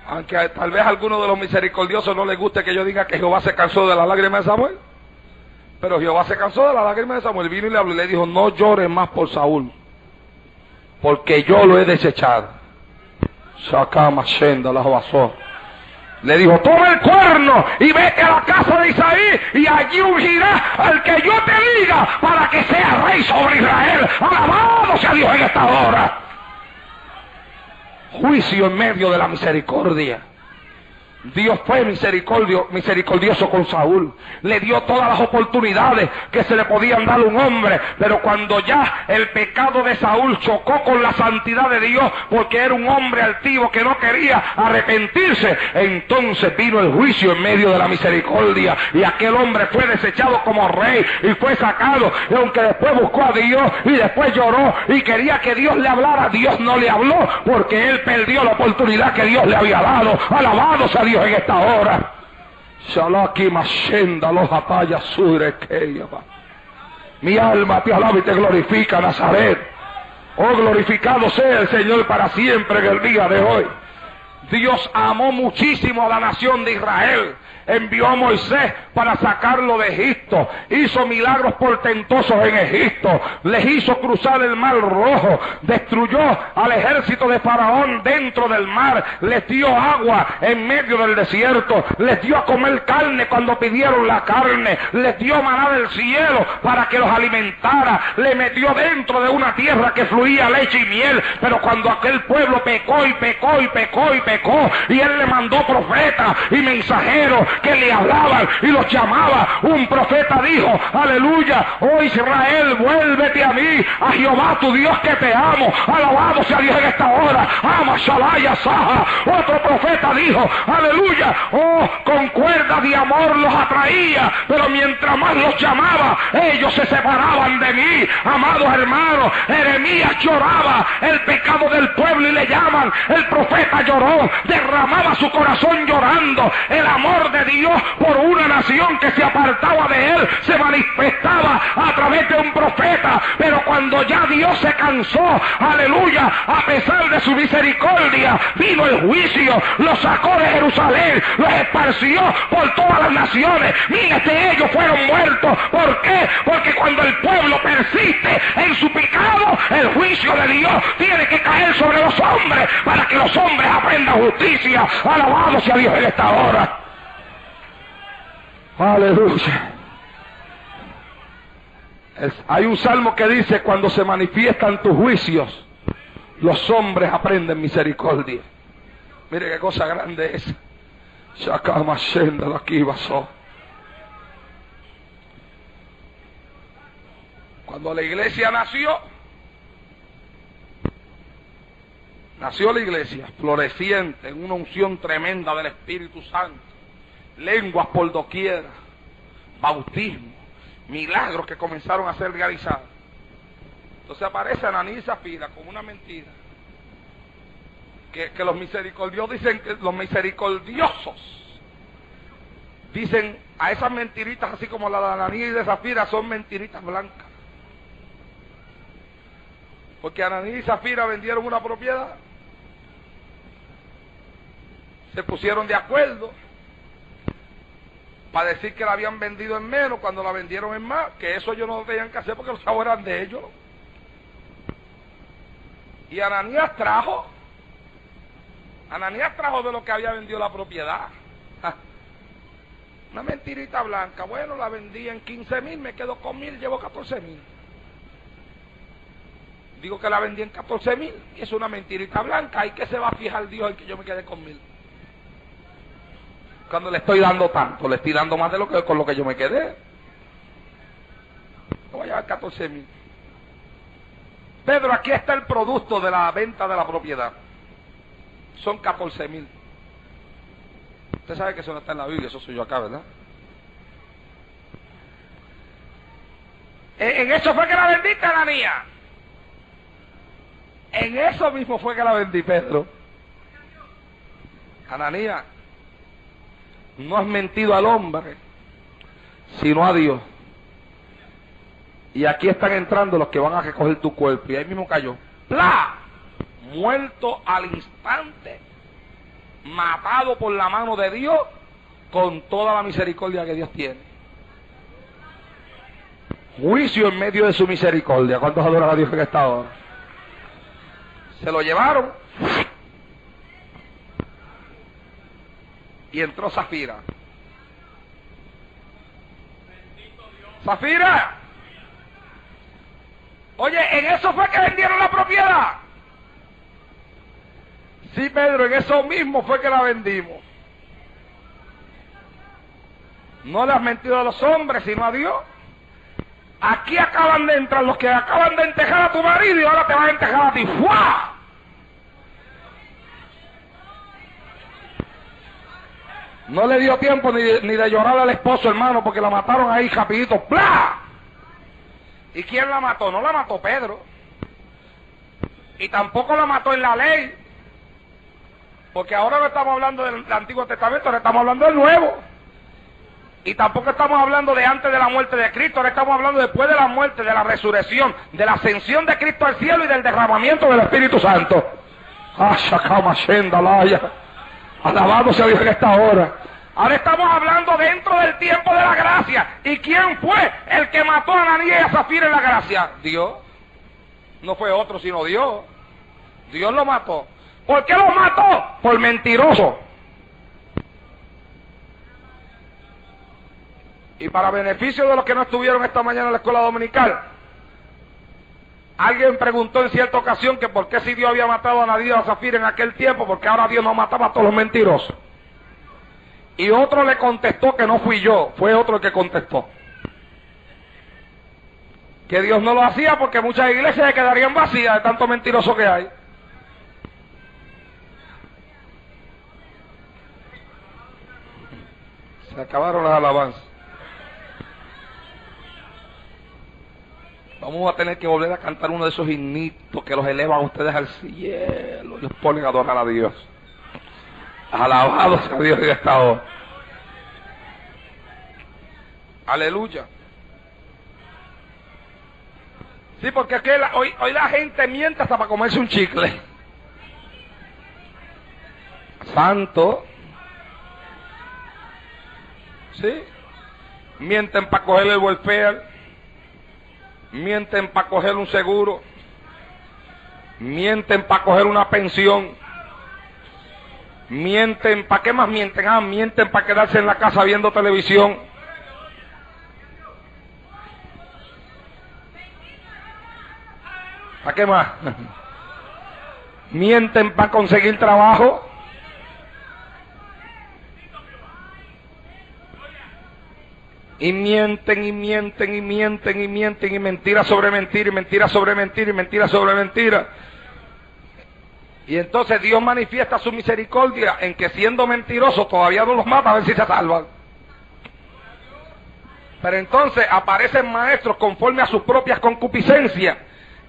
Aunque tal vez a alguno de los misericordiosos no les guste que yo diga que Jehová se cansó de las lágrimas de Samuel, pero Jehová se cansó de las lágrimas de Samuel. Vino y le habló y le dijo: no llores más por Saúl, porque yo lo he desechado. Sacama Shenda la basó. Le dijo: toma el cuerno y vete a la casa de Isaí, y allí ungirás al que yo te diga para que sea rey sobre Israel. Alabado sea Dios en esta hora. Juicio en medio de la misericordia. Dios fue misericordioso con Saúl, le dio todas las oportunidades que se le podían dar a un hombre, pero cuando ya el pecado de Saúl chocó con la santidad de Dios, porque era un hombre altivo que no quería arrepentirse, entonces vino el juicio en medio de la misericordia, y aquel hombre fue desechado como rey y fue sacado. Y aunque después buscó a Dios y después lloró y quería que Dios le hablara, Dios no le habló, porque él perdió la oportunidad que Dios le había dado. Alabado sea Dios en esta hora. Shalaki Mashenda los ataya sure keyaba. Mi alma te alaba y te glorifica, Nazaret. Oh, glorificado sea el Señor para siempre en el día de hoy. Dios amó muchísimo a la nación de Israel. Envió a Moisés para sacarlo de Egipto. Hizo milagros portentosos en Egipto. Les hizo cruzar el mar rojo. Destruyó al ejército de Faraón dentro del mar. Les dio agua en medio del desierto. Les dio a comer carne cuando pidieron la carne. Les dio maná del cielo para que los alimentara. Le metió dentro de una tierra que fluía leche y miel. Pero cuando aquel pueblo pecó y pecó y pecó y pecó, y él le mandó profetas y mensajeros que le hablaban y los llamaba, un profeta dijo: aleluya, oh Israel, vuélvete a mí, a Jehová tu Dios, que te amo. Alabado sea Dios en esta hora. Ama Shalaya Saha. Otro profeta dijo: aleluya, oh, con cuerdas de amor los atraía, pero mientras más los llamaba, ellos se separaban de mí. Amados hermanos, Jeremías lloraba el pecado del pueblo y le llaman. El profeta lloró, derramaba su corazón llorando. El amor de Dios por una nación que se apartaba de él se manifestaba a través de un profeta. Pero cuando ya Dios se cansó, aleluya, a pesar de su misericordia, vino el juicio, los sacó de Jerusalén, los esparció por todas las naciones. Miles de ellos fueron muertos. ¿Por qué? Porque cuando el pueblo persiste en su pecado, el juicio de Dios tiene que caer sobre los hombres para que los hombres aprendan justicia. Alabado sea Dios en esta hora. Aleluya. Hay un salmo que dice: cuando se manifiestan tus juicios, los hombres aprenden misericordia. Mire qué cosa grande es. Cuando la iglesia nació la iglesia floreciente en una unción tremenda del Espíritu Santo, lenguas por doquiera, bautismo, milagros que comenzaron a ser realizados. Entonces aparece Ananías y Zafira con una mentira que los misericordiosos dicen a esas mentiritas, así como la de Ananías y de Zafira, son mentiritas blancas. Porque Ananías y Zafira vendieron una propiedad, se pusieron de acuerdo para decir que la habían vendido en menos cuando la vendieron en más, que eso ellos no tenían que hacer porque los chavos eran de ellos. Y Ananías trajo de lo que había vendido la propiedad. Una mentirita blanca. Bueno, la vendí en 15,000, me quedo con 1,000, llevo 14,000. Digo que la vendí en 14,000, y es una mentirita blanca. ¿Y qué se va a fijar Dios en que yo me quede con 1,000? Cuando le estoy dando tanto, le estoy dando más de lo que con lo que yo me quedé. No voy a llevar 14,000. Pedro, aquí está el producto de la venta de la propiedad. Son 14,000. Usted sabe que eso no está en la Biblia, eso soy yo acá, ¿verdad? En eso fue que la vendiste, Ananías. En eso mismo fue que la vendí, Pedro. Ananías, no has mentido al hombre, sino a Dios. Y aquí están entrando los que van a recoger tu cuerpo. Y ahí mismo cayó. ¡Pla! Muerto al instante. Matado por la mano de Dios, con toda la misericordia que Dios tiene. Juicio en medio de su misericordia. ¿Cuántos adoran a Dios en esta hora? Se lo llevaron. Y entró Zafira. ¡Zafira! Oye, ¿en eso fue que vendieron la propiedad? Sí, Pedro, en eso mismo fue que la vendimos. No le has mentido a los hombres, sino a Dios. Aquí acaban de entrar los que acaban de entejar a tu marido y ahora te van a entejar a ti. ¡Fua! No le dio tiempo ni de llorar al esposo, hermano, porque la mataron ahí rapidito. ¡Pla! ¿Y quién la mató? No la mató Pedro. Y tampoco la mató en la ley. Porque ahora no estamos hablando del Antiguo Testamento, ahora estamos hablando del Nuevo. Y tampoco estamos hablando de antes de la muerte de Cristo, ahora estamos hablando después de la muerte, de la resurrección, de la ascensión de Cristo al cielo y del derramamiento del Espíritu Santo. Alabado sea Dios en esta hora. Ahora estamos hablando dentro del tiempo de la gracia. ¿Y quién fue el que mató a Ananías y a Zafira en la gracia? Dios. No fue otro sino Dios. Dios lo mató. ¿Por qué lo mató? Por mentiroso. Y para beneficio de los que no estuvieron esta mañana en la escuela dominical, alguien preguntó en cierta ocasión que por qué si Dios había matado a Ananías y a Zafira en aquel tiempo, porque ahora Dios no mataba a todos los mentirosos. Y otro le contestó que no fui yo, fue otro el que contestó. Que Dios no lo hacía porque muchas iglesias se quedarían vacías de tanto mentiroso que hay. Se acabaron las alabanzas. Vamos a tener que volver a cantar uno de esos himnitos que los elevan a ustedes al cielo y los ponen a adorar a Dios. Alabado sea Dios en esta hora. Aleluya. Sí, porque es que hoy la gente miente hasta para comerse un chicle. Santo. ¿Sí? Mienten para coger el welfare. Mienten para coger un seguro. Mienten para coger una pensión. Mienten, ¿para qué más mienten? Mienten para quedarse en la casa viendo televisión. ¿Para qué más? Mienten para conseguir trabajo. Y mienten, y mienten, y mienten, y mienten, y mentira sobre mentira, y mentira sobre mentira, y mentira sobre mentira. Y entonces Dios manifiesta su misericordia en que siendo mentirosos todavía no los mata a ver si se salvan. Pero entonces aparecen maestros conforme a sus propias concupiscencias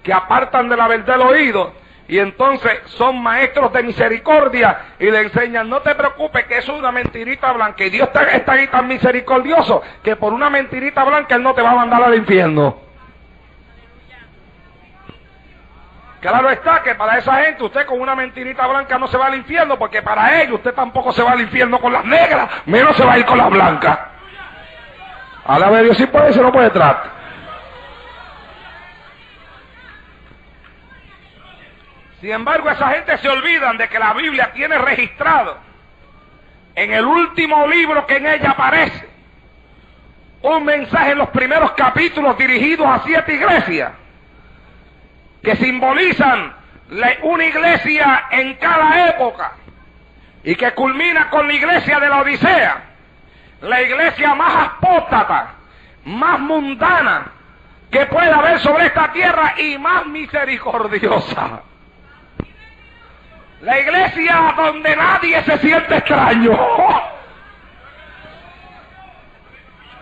que apartan de la verdad el oído. Y entonces son maestros de misericordia y le enseñan, no te preocupes que eso es una mentirita blanca. Y Dios está ahí tan misericordioso que por una mentirita blanca Él no te va a mandar al infierno. Claro está que para esa gente usted con una mentirita blanca no se va al infierno, porque para ellos usted tampoco se va al infierno con las negras, menos se va a ir con las blancas. Alaba a Dios, si puede, se no puede tratar. Sin embargo, esa gente se olvidan de que la Biblia tiene registrado en el último libro que en ella aparece un mensaje en los primeros capítulos dirigidos a 7 iglesias que simbolizan una iglesia en cada época, y que culmina con la iglesia de la Odisea, la iglesia más apóstata, más mundana que pueda haber sobre esta tierra y más misericordiosa. La iglesia donde nadie se siente extraño.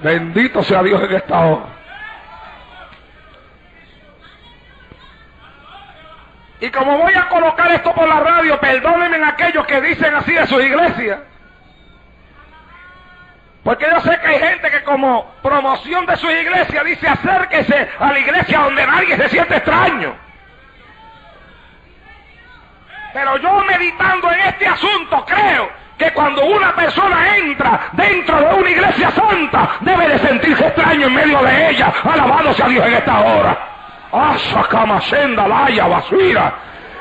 Bendito sea Dios en esta hora. Y como voy a colocar esto por la radio, perdónenme a aquellos que dicen así de sus iglesias. Porque yo sé que hay gente que como promoción de su iglesia dice acérquese a la iglesia donde nadie se siente extraño. Pero yo meditando en este asunto creo que cuando una persona entra dentro de una iglesia santa debe de sentirse extraño en medio de ella. Alabado sea Dios en esta hora. Asa Kamashenda Laya Basura.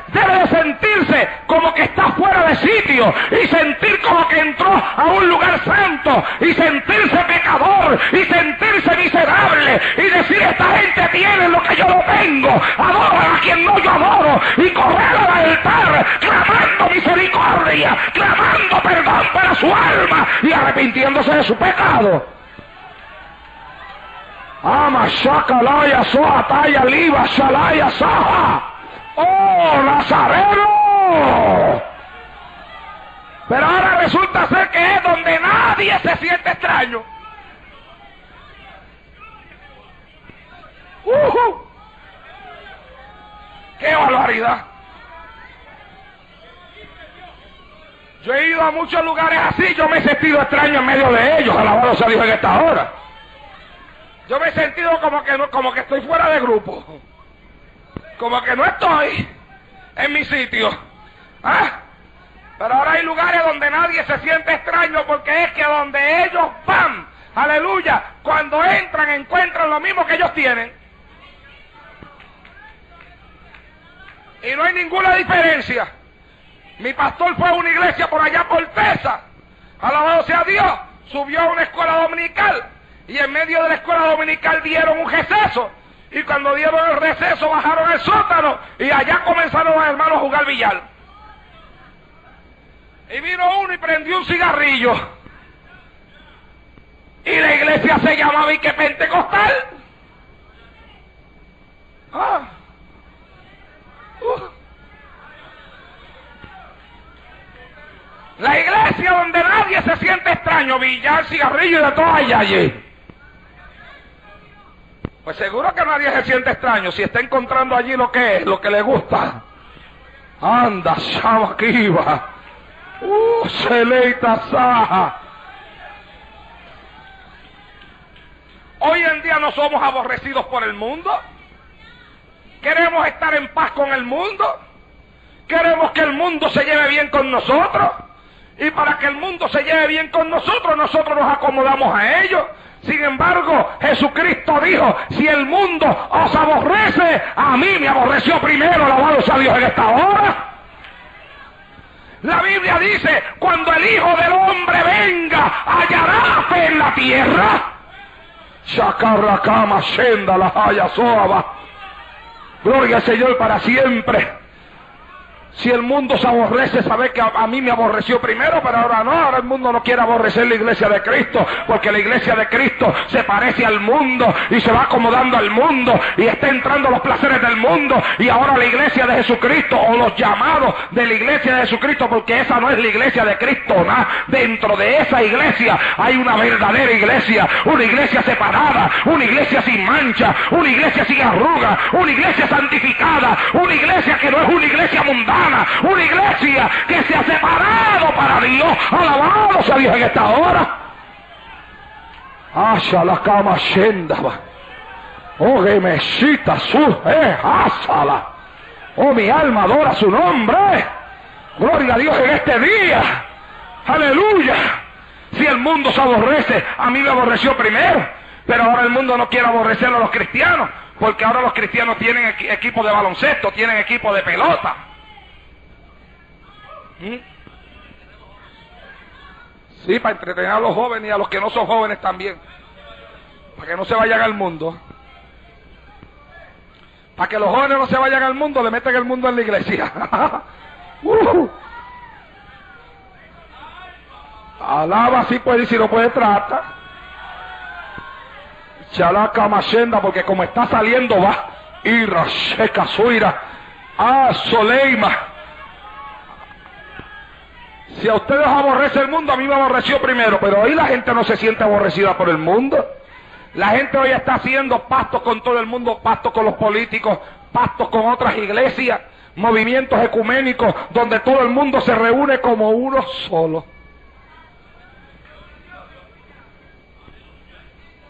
Debe de sentirse como que está fuera de sitio y sentir como que entró a un lugar santo y sentirse pecador y sentirse miserable y decir esta gente tiene lo que yo no tengo, adoran a quien no yo adoro y correr al altar clamando misericordia, clamando perdón para su alma y arrepintiéndose de su pecado. Ama Shakalaya Soataya Liva Shalaya Saha. ¡Oh, Nazareno! Pero ahora resulta ser que es donde nadie se siente extraño. ¡Qué barbaridad! Yo he ido a muchos lugares así, yo me he sentido extraño en medio de ellos, alabado sea Dios en esta hora. Yo me he sentido como que estoy fuera de grupo. Como que no estoy en mi sitio. ¿Ah? Pero ahora hay lugares donde nadie se siente extraño porque es que donde ellos van, aleluya, cuando entran encuentran lo mismo que ellos tienen. Y no hay ninguna diferencia. Mi pastor fue a una iglesia por allá por Texas, alabado sea Dios, subió a una escuela dominical y en medio de la escuela dominical dieron un receso. Y cuando dieron el receso bajaron al sótano y allá comenzaron los hermanos a jugar billar. Y vino uno y prendió un cigarrillo. Y la iglesia se llamaba Ique Pentecostal. Ah. La iglesia donde nadie se siente extraño, billar, cigarrillo y de todo allí. Pues seguro que nadie se siente extraño si está encontrando allí lo que es, lo que le gusta. Anda, Shamakiva. Seleita Saja. Hoy en día no somos aborrecidos por el mundo. Queremos estar en paz con el mundo. Queremos que el mundo se lleve bien con nosotros. Y para que el mundo se lleve bien con nosotros, nosotros nos acomodamos a ellos. Sin embargo, Jesucristo dijo, si el mundo os aborrece, a mí me aborreció primero, alabado sea Dios en esta hora. La Biblia dice, cuando el Hijo del Hombre venga, hallará fe en la tierra. Shakarrakama Shenda la Haya Soaba. Gloria al Señor para siempre. Si el mundo se aborrece, sabe que a mí me aborreció primero, pero ahora no, ahora el mundo no quiere aborrecer la iglesia de Cristo, porque la iglesia de Cristo se parece al mundo y se va acomodando al mundo y está entrando los placeres del mundo, y ahora la iglesia de Jesucristo, o los llamados de la iglesia de Jesucristo, porque esa no es la iglesia de Cristo, ¿no? Dentro de esa iglesia hay una verdadera iglesia, una iglesia separada, una iglesia sin mancha, una iglesia sin arruga, una iglesia santificada, una iglesia que no es una iglesia mundana, una iglesia que se ha separado para Dios. Alabado sea Dios en esta hora. Asha la cama shendaba. Oh, que me cita su asala. Oh, mi alma adora su nombre. Gloria a Dios en este día. Aleluya. Si el mundo se aborrece, a mí me aborreció primero, pero ahora el mundo no quiere aborrecer a los cristianos, porque ahora los cristianos tienen equipo de baloncesto, tienen equipo de pelota. Sí, para entretener a los jóvenes y a los que no son jóvenes también, para que no se vayan al mundo. Para que los jóvenes no se vayan al mundo, le meten el mundo en la iglesia. Alaba si puede y si no puede trata. Chalaca machenda, porque como está saliendo va. Ira, Sheca, Suira. Soleima. Si a ustedes aborrece el mundo, a mí me aborreció primero, pero hoy la gente no se siente aborrecida por el mundo. La gente hoy está haciendo pactos con todo el mundo, pactos con los políticos, pactos con otras iglesias, movimientos ecuménicos, donde todo el mundo se reúne como uno solo.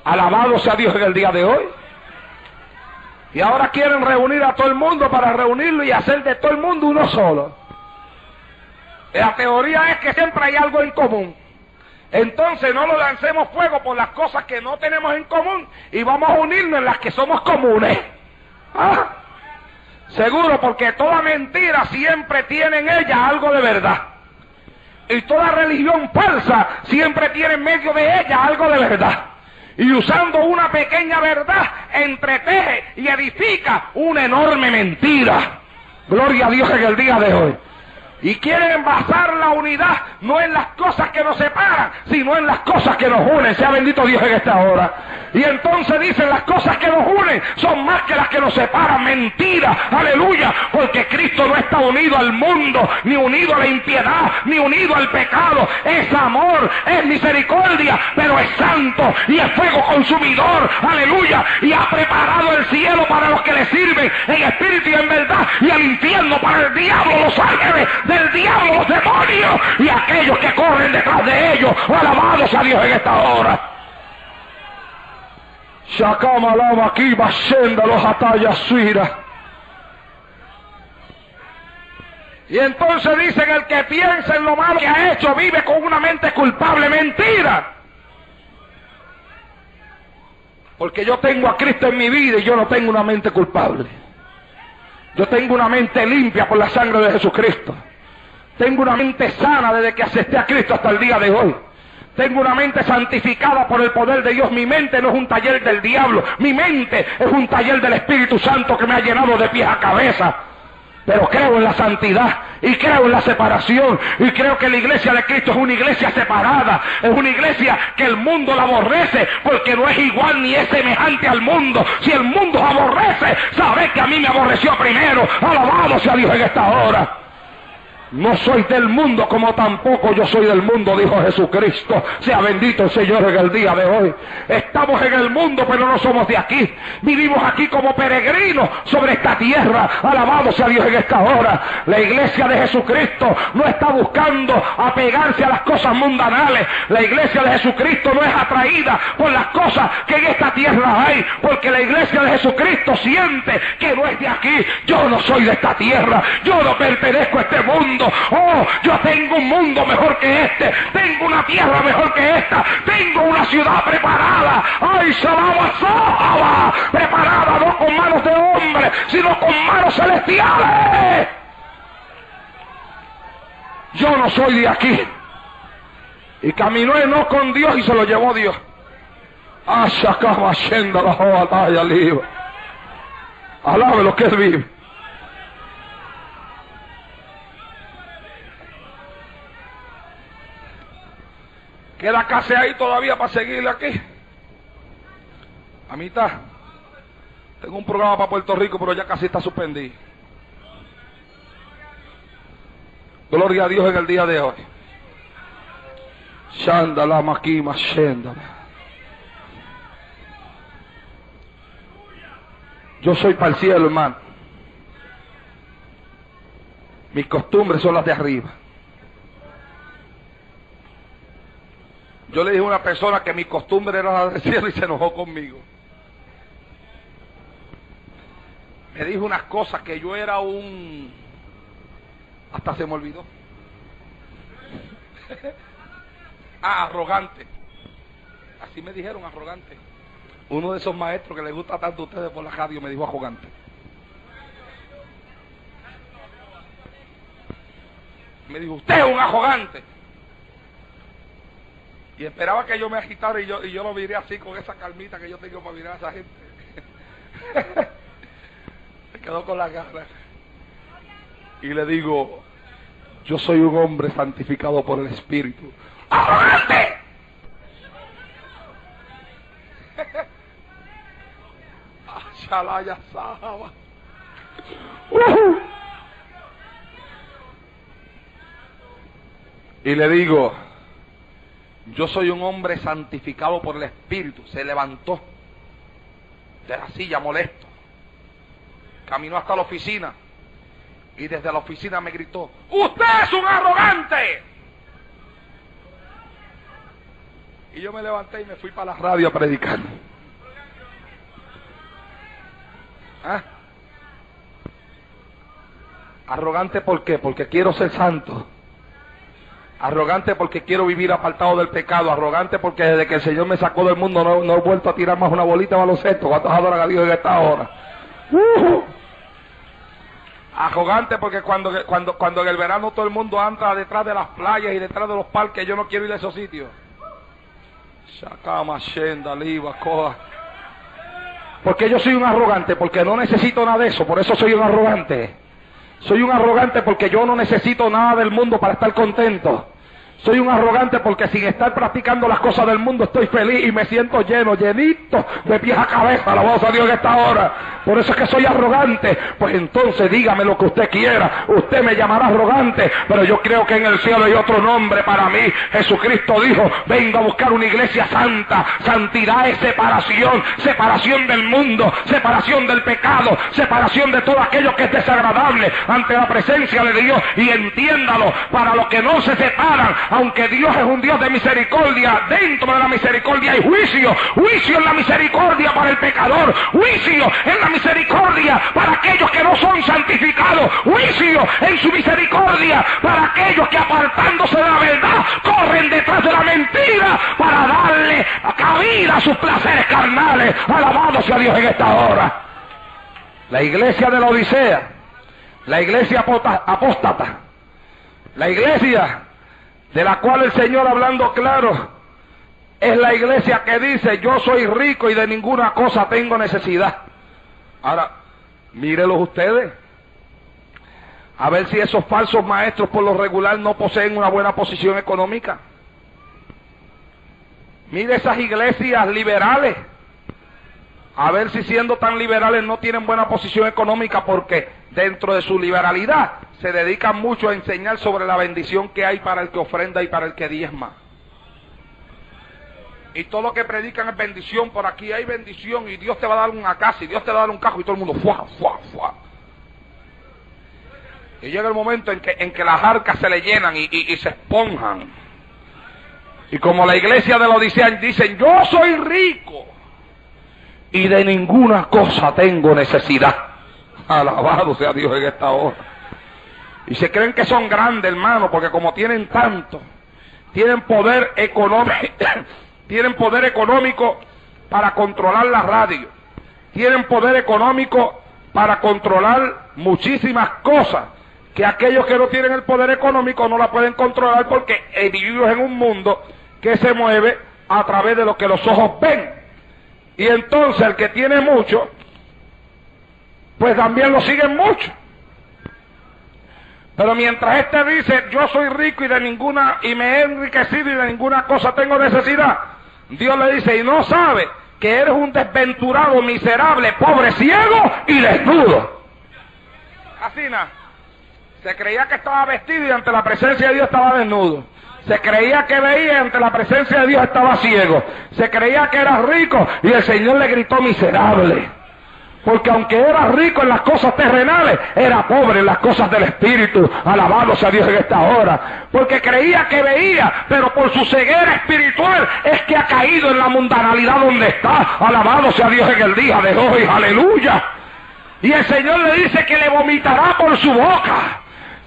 Alabado sea Dios en el día de hoy. Y ahora quieren reunir a todo el mundo para reunirlo y hacer de todo el mundo uno solo. La teoría es que siempre hay algo en común. Entonces no lo lancemos fuego por las cosas que no tenemos en común y vamos a unirnos en las que somos comunes. ¿Ah? Seguro, porque toda mentira siempre tiene en ella algo de verdad. Y toda religión falsa siempre tiene en medio de ella algo de verdad. Y usando una pequeña verdad, entreteje y edifica una enorme mentira. Gloria a Dios en el día de hoy. Y quieren basar la unidad no en las cosas que nos separan, sino en las cosas que nos unen. Sea bendito Dios en esta hora. Y entonces dicen, las cosas que nos unen son más que las que nos separan. Mentira, aleluya, porque Cristo no está unido al mundo, ni unido a la impiedad, ni unido al pecado. Es amor, es misericordia, pero es santo y es fuego consumidor, aleluya, y ha preparado el cielo para los que le sirven en espíritu y en verdad, y el infierno para el diablo, los ángeles del diablo, los demonios y aquellos que corren detrás de ellos. Alabados a Dios en esta hora. Shakama lama aquí bashenda los ataya suira. Y entonces dicen, el que piensa en lo malo que ha hecho vive con una mente culpable. Mentira. Porque yo tengo a Cristo en mi vida y yo no tengo una mente culpable. Yo tengo una mente limpia por la sangre de Jesucristo. Tengo una mente sana desde que acepté a Cristo hasta el día de hoy. Tengo una mente santificada por el poder de Dios. Mi mente no es un taller del diablo. Mi mente es un taller del Espíritu Santo que me ha llenado de pies a cabeza. Pero creo en la santidad y creo en la separación y creo que la iglesia de Cristo es una iglesia separada, es una iglesia que el mundo la aborrece porque no es igual ni es semejante al mundo. Si el mundo aborrece, sabe que a mí me aborreció primero. Alabado sea Dios en esta hora. No soy del mundo como tampoco yo soy del mundo, dijo Jesucristo. Sea bendito el Señor en el día de hoy. Estamos en el mundo, pero no somos de aquí. Vivimos aquí como peregrinos sobre esta tierra. Alabado sea Dios en esta hora. La iglesia de Jesucristo no está buscando apegarse a las cosas mundanales. La iglesia de Jesucristo no es atraída por las cosas que en esta tierra hay, porque la iglesia de Jesucristo siente que no es de aquí. Yo no soy de esta tierra. Yo no pertenezco a este mundo. Oh, yo tengo un mundo mejor que este, tengo una tierra mejor que esta, tengo una ciudad preparada. Ay, Shabbat, preparada no con manos de hombre, sino con manos celestiales. Yo no soy de aquí. Y caminó Enoc con Dios y se lo llevó Dios. Alabe lo que él vive. Queda casi ahí todavía para seguirle aquí. A mitad. Tengo un programa para Puerto Rico, pero ya casi está suspendido. Gloria a Dios en el día de hoy. Shandala makima shendala. Yo soy para el cielo, hermano. Mis costumbres son las de arriba. Yo le dije a una persona que mi costumbre era la del cielo y se enojó conmigo. Me dijo unas cosas que yo era un... Hasta se me olvidó. Arrogante. Así me dijeron, arrogante. Uno de esos maestros que les gusta tanto a ustedes por la radio me dijo arrogante. Me dijo, usted es un arrogante. Y esperaba que yo me agitara y yo lo miré así con esa calmita que yo tengo para mirar a esa gente. Se quedó con la cara. Y le digo, yo soy un hombre santificado por el Espíritu. ¡Arrogante! Shalaya Sahaba. Y le digo, yo soy un hombre santificado por el Espíritu. Se levantó de la silla molesto, caminó hasta la oficina y desde la oficina me gritó: ¡usted es un arrogante! Y yo me levanté y me fui para la radio a predicar. ¿Ah? Arrogante, ¿por qué? Porque quiero ser santo. Arrogante porque quiero vivir apartado del pecado. Arrogante porque desde que el Señor me sacó del mundo no he vuelto a tirar más una bolita de baloncesto. ¿Cuántos adoran a Dios en esta hora? Arrogante porque cuando en el verano todo el mundo anda detrás de las playas y detrás de los parques, yo no quiero ir a esos sitios. Porque yo soy un arrogante, porque no necesito nada de eso, por eso soy un arrogante. Soy un arrogante porque yo no necesito nada del mundo para estar contento. Soy un arrogante porque sin estar practicando las cosas del mundo estoy feliz y me siento llenito de pies a cabeza. Alabado a Dios en esta hora. Por eso es que soy arrogante. Pues entonces dígame lo que usted quiera. Usted me llamará arrogante, pero yo creo que en el cielo hay otro nombre para mí. Jesucristo dijo: vengo a buscar una iglesia santa. Santidad es separación. Separación del mundo, separación del pecado, separación de todo aquello que es desagradable ante la presencia de Dios. Y entiéndalo, para los que no se separan, aunque Dios es un Dios de misericordia, dentro de la misericordia hay juicio. Juicio en la misericordia para el pecador. Juicio en la misericordia para aquellos que no son santificados. Juicio en su misericordia para aquellos que, apartándose de la verdad, corren detrás de la mentira para darle cabida a sus placeres carnales. Alabado sea Dios en esta hora. La iglesia de la Odisea, la iglesia apóstata, la iglesia de la cual el Señor, hablando claro, es la iglesia que dice: yo soy rico y de ninguna cosa tengo necesidad. Ahora, mírenlos ustedes, a ver si esos falsos maestros por lo regular no poseen una buena posición económica. Mire esas iglesias liberales, a ver si siendo tan liberales no tienen buena posición económica, porque dentro de su liberalidad se dedican mucho a enseñar sobre la bendición que hay para el que ofrenda y para el que diezma. Y todo lo que predican es bendición. Por aquí hay bendición y Dios te va a dar una casa y Dios te va a dar un carro, y todo el mundo ¡fua, fua, fua! Y llega el momento en que las arcas se le llenan y se esponjan. Y como la iglesia de la Odisea dicen: yo soy rico y de ninguna cosa tengo necesidad. Alabado sea Dios en esta hora. Y se creen que son grandes, hermano, porque como tienen tanto, tienen poder económico, tienen poder económico para controlar la radio, tienen poder económico para controlar muchísimas cosas que aquellos que no tienen el poder económico no la pueden controlar, porque vivimos en un mundo que se mueve a través de lo que los ojos ven. Y entonces el que tiene mucho, pues también lo siguen mucho. Pero mientras este dice: yo soy rico y me he enriquecido y de ninguna cosa tengo necesidad, Dios le dice: y no sabe que eres un desventurado, miserable, pobre, ciego y desnudo. Así nada. Se creía que estaba vestido y ante la presencia de Dios estaba desnudo. Se creía que veía y ante la presencia de Dios estaba ciego. Se creía que era rico y el Señor le gritó: miserable. Porque aunque era rico en las cosas terrenales, era pobre en las cosas del Espíritu. Alabado sea Dios en esta hora. Porque creía que veía, pero por su ceguera espiritual es que ha caído en la mundanalidad donde está. Alabado sea Dios en el día de hoy. Aleluya. Y el Señor le dice que le vomitará por su boca.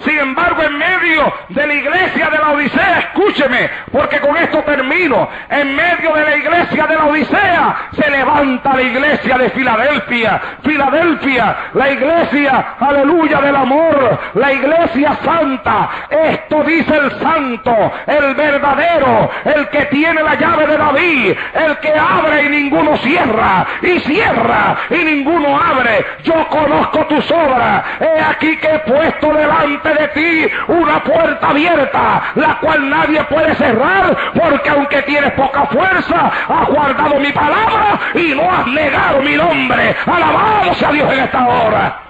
Sin embargo, en medio de la iglesia de la Odisea, escúcheme, porque con esto termino, en medio de la iglesia de la Odisea se levanta la iglesia de Filadelfia. Filadelfia, la iglesia, aleluya, del amor, la iglesia santa. Esto dice el santo, el verdadero, el que tiene la llave de David, el que abre y ninguno cierra, y cierra y ninguno abre. Yo conozco tus obras, he aquí que he puesto delante delante de ti una puerta abierta, la cual nadie puede cerrar, porque aunque tienes poca fuerza, has guardado mi palabra y no has negado mi nombre. Alabado sea Dios en esta hora.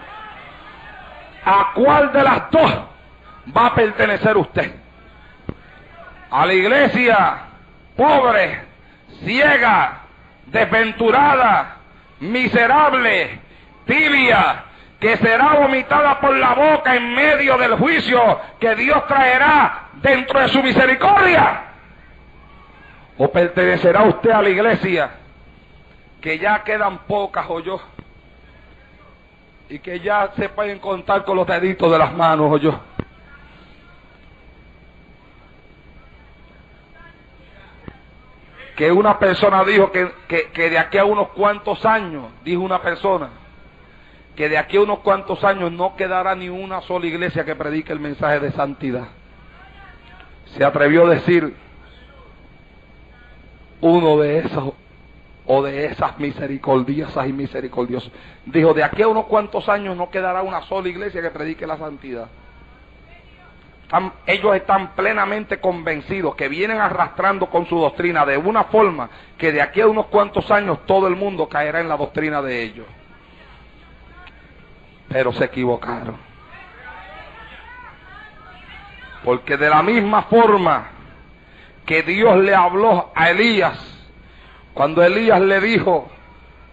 ¿A cuál de las dos va a pertenecer usted? ¿A la iglesia pobre, ciega, desventurada, miserable, tibia, que será vomitada por la boca en medio del juicio que Dios traerá dentro de su misericordia? ¿O pertenecerá usted a la iglesia que ya quedan pocas o yo, y que ya se pueden contar con los deditos de las manos o yo? Que una persona dijo que de aquí a unos cuantos años, dijo una persona, que de aquí a unos cuantos años no quedará ni una sola iglesia que predique el mensaje de santidad. Se atrevió a decir uno de esos, o de esas misericordiosas y misericordiosos. Dijo, de aquí a unos cuantos años no quedará una sola iglesia que predique la santidad. Ellos están plenamente convencidos que vienen arrastrando con su doctrina de una forma que de aquí a unos cuantos años todo el mundo caerá en la doctrina de ellos. Pero se equivocaron. Porque de la misma forma que Dios le habló a Elías, cuando Elías le dijo,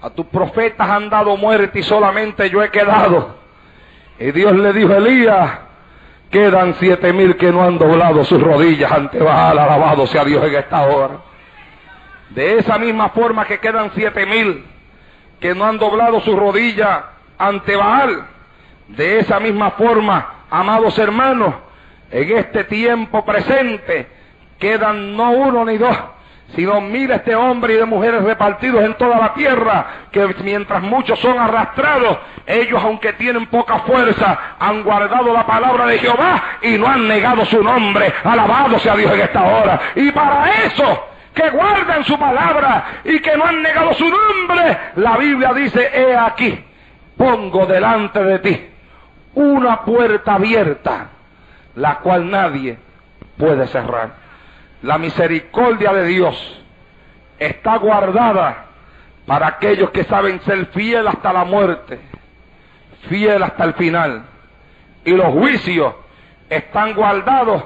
a tus profetas han dado muerte y solamente yo he quedado. Y Dios le dijo, Elías, quedan 7,000 que no han doblado sus rodillas ante Baal. Alabado sea Dios en esta hora. De esa misma forma que quedan 7,000 que no han doblado sus rodillas ante Baal, de esa misma forma, amados hermanos, en este tiempo presente quedan no uno ni dos, sino miles de hombres y de mujeres repartidos en toda la tierra, que mientras muchos son arrastrados, ellos, aunque tienen poca fuerza, han guardado la palabra de Jehová y no han negado su nombre. Alabado sea Dios en esta hora. Y para eso, que guardan su palabra y que no han negado su nombre, la Biblia dice, he aquí, pongo delante de ti una puerta abierta, la cual nadie puede cerrar. La misericordia de Dios está guardada para aquellos que saben ser fiel hasta la muerte, fiel hasta el final. Y los juicios están guardados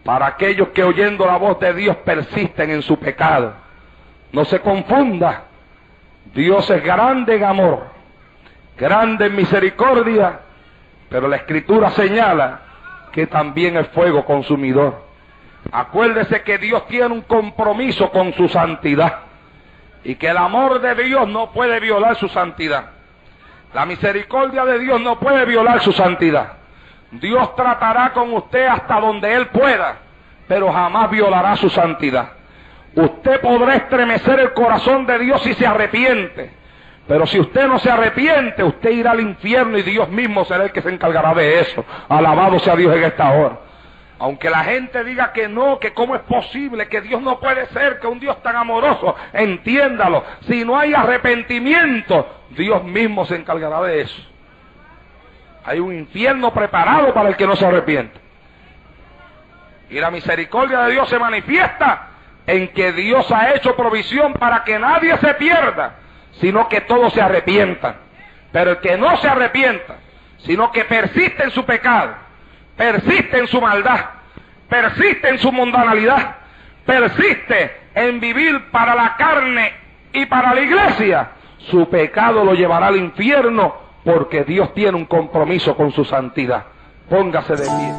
para aquellos que, oyendo la voz de Dios, persisten en su pecado. No se confunda, Dios es grande en amor, grande en misericordia, pero la Escritura señala que también es fuego consumidor. Acuérdese que Dios tiene un compromiso con su santidad y que el amor de Dios no puede violar su santidad. La misericordia de Dios no puede violar su santidad. Dios tratará con usted hasta donde Él pueda, pero jamás violará su santidad. Usted podrá estremecer el corazón de Dios si se arrepiente, pero si usted no se arrepiente, usted irá al infierno y Dios mismo será el que se encargará de eso. Alabado sea Dios en esta hora. Aunque la gente diga que no, que cómo es posible, que Dios no puede ser, que un Dios tan amoroso, entiéndalo, si no hay arrepentimiento, Dios mismo se encargará de eso. Hay un infierno preparado para el que no se arrepiente. Y la misericordia de Dios se manifiesta en que Dios ha hecho provisión para que nadie se pierda, sino que todos se arrepientan. Pero el que no se arrepienta, sino que persiste en su pecado, persiste en su maldad, persiste en su mundanalidad, persiste en vivir para la carne y para la iglesia, su pecado lo llevará al infierno, porque Dios tiene un compromiso con su santidad. Póngase de pie.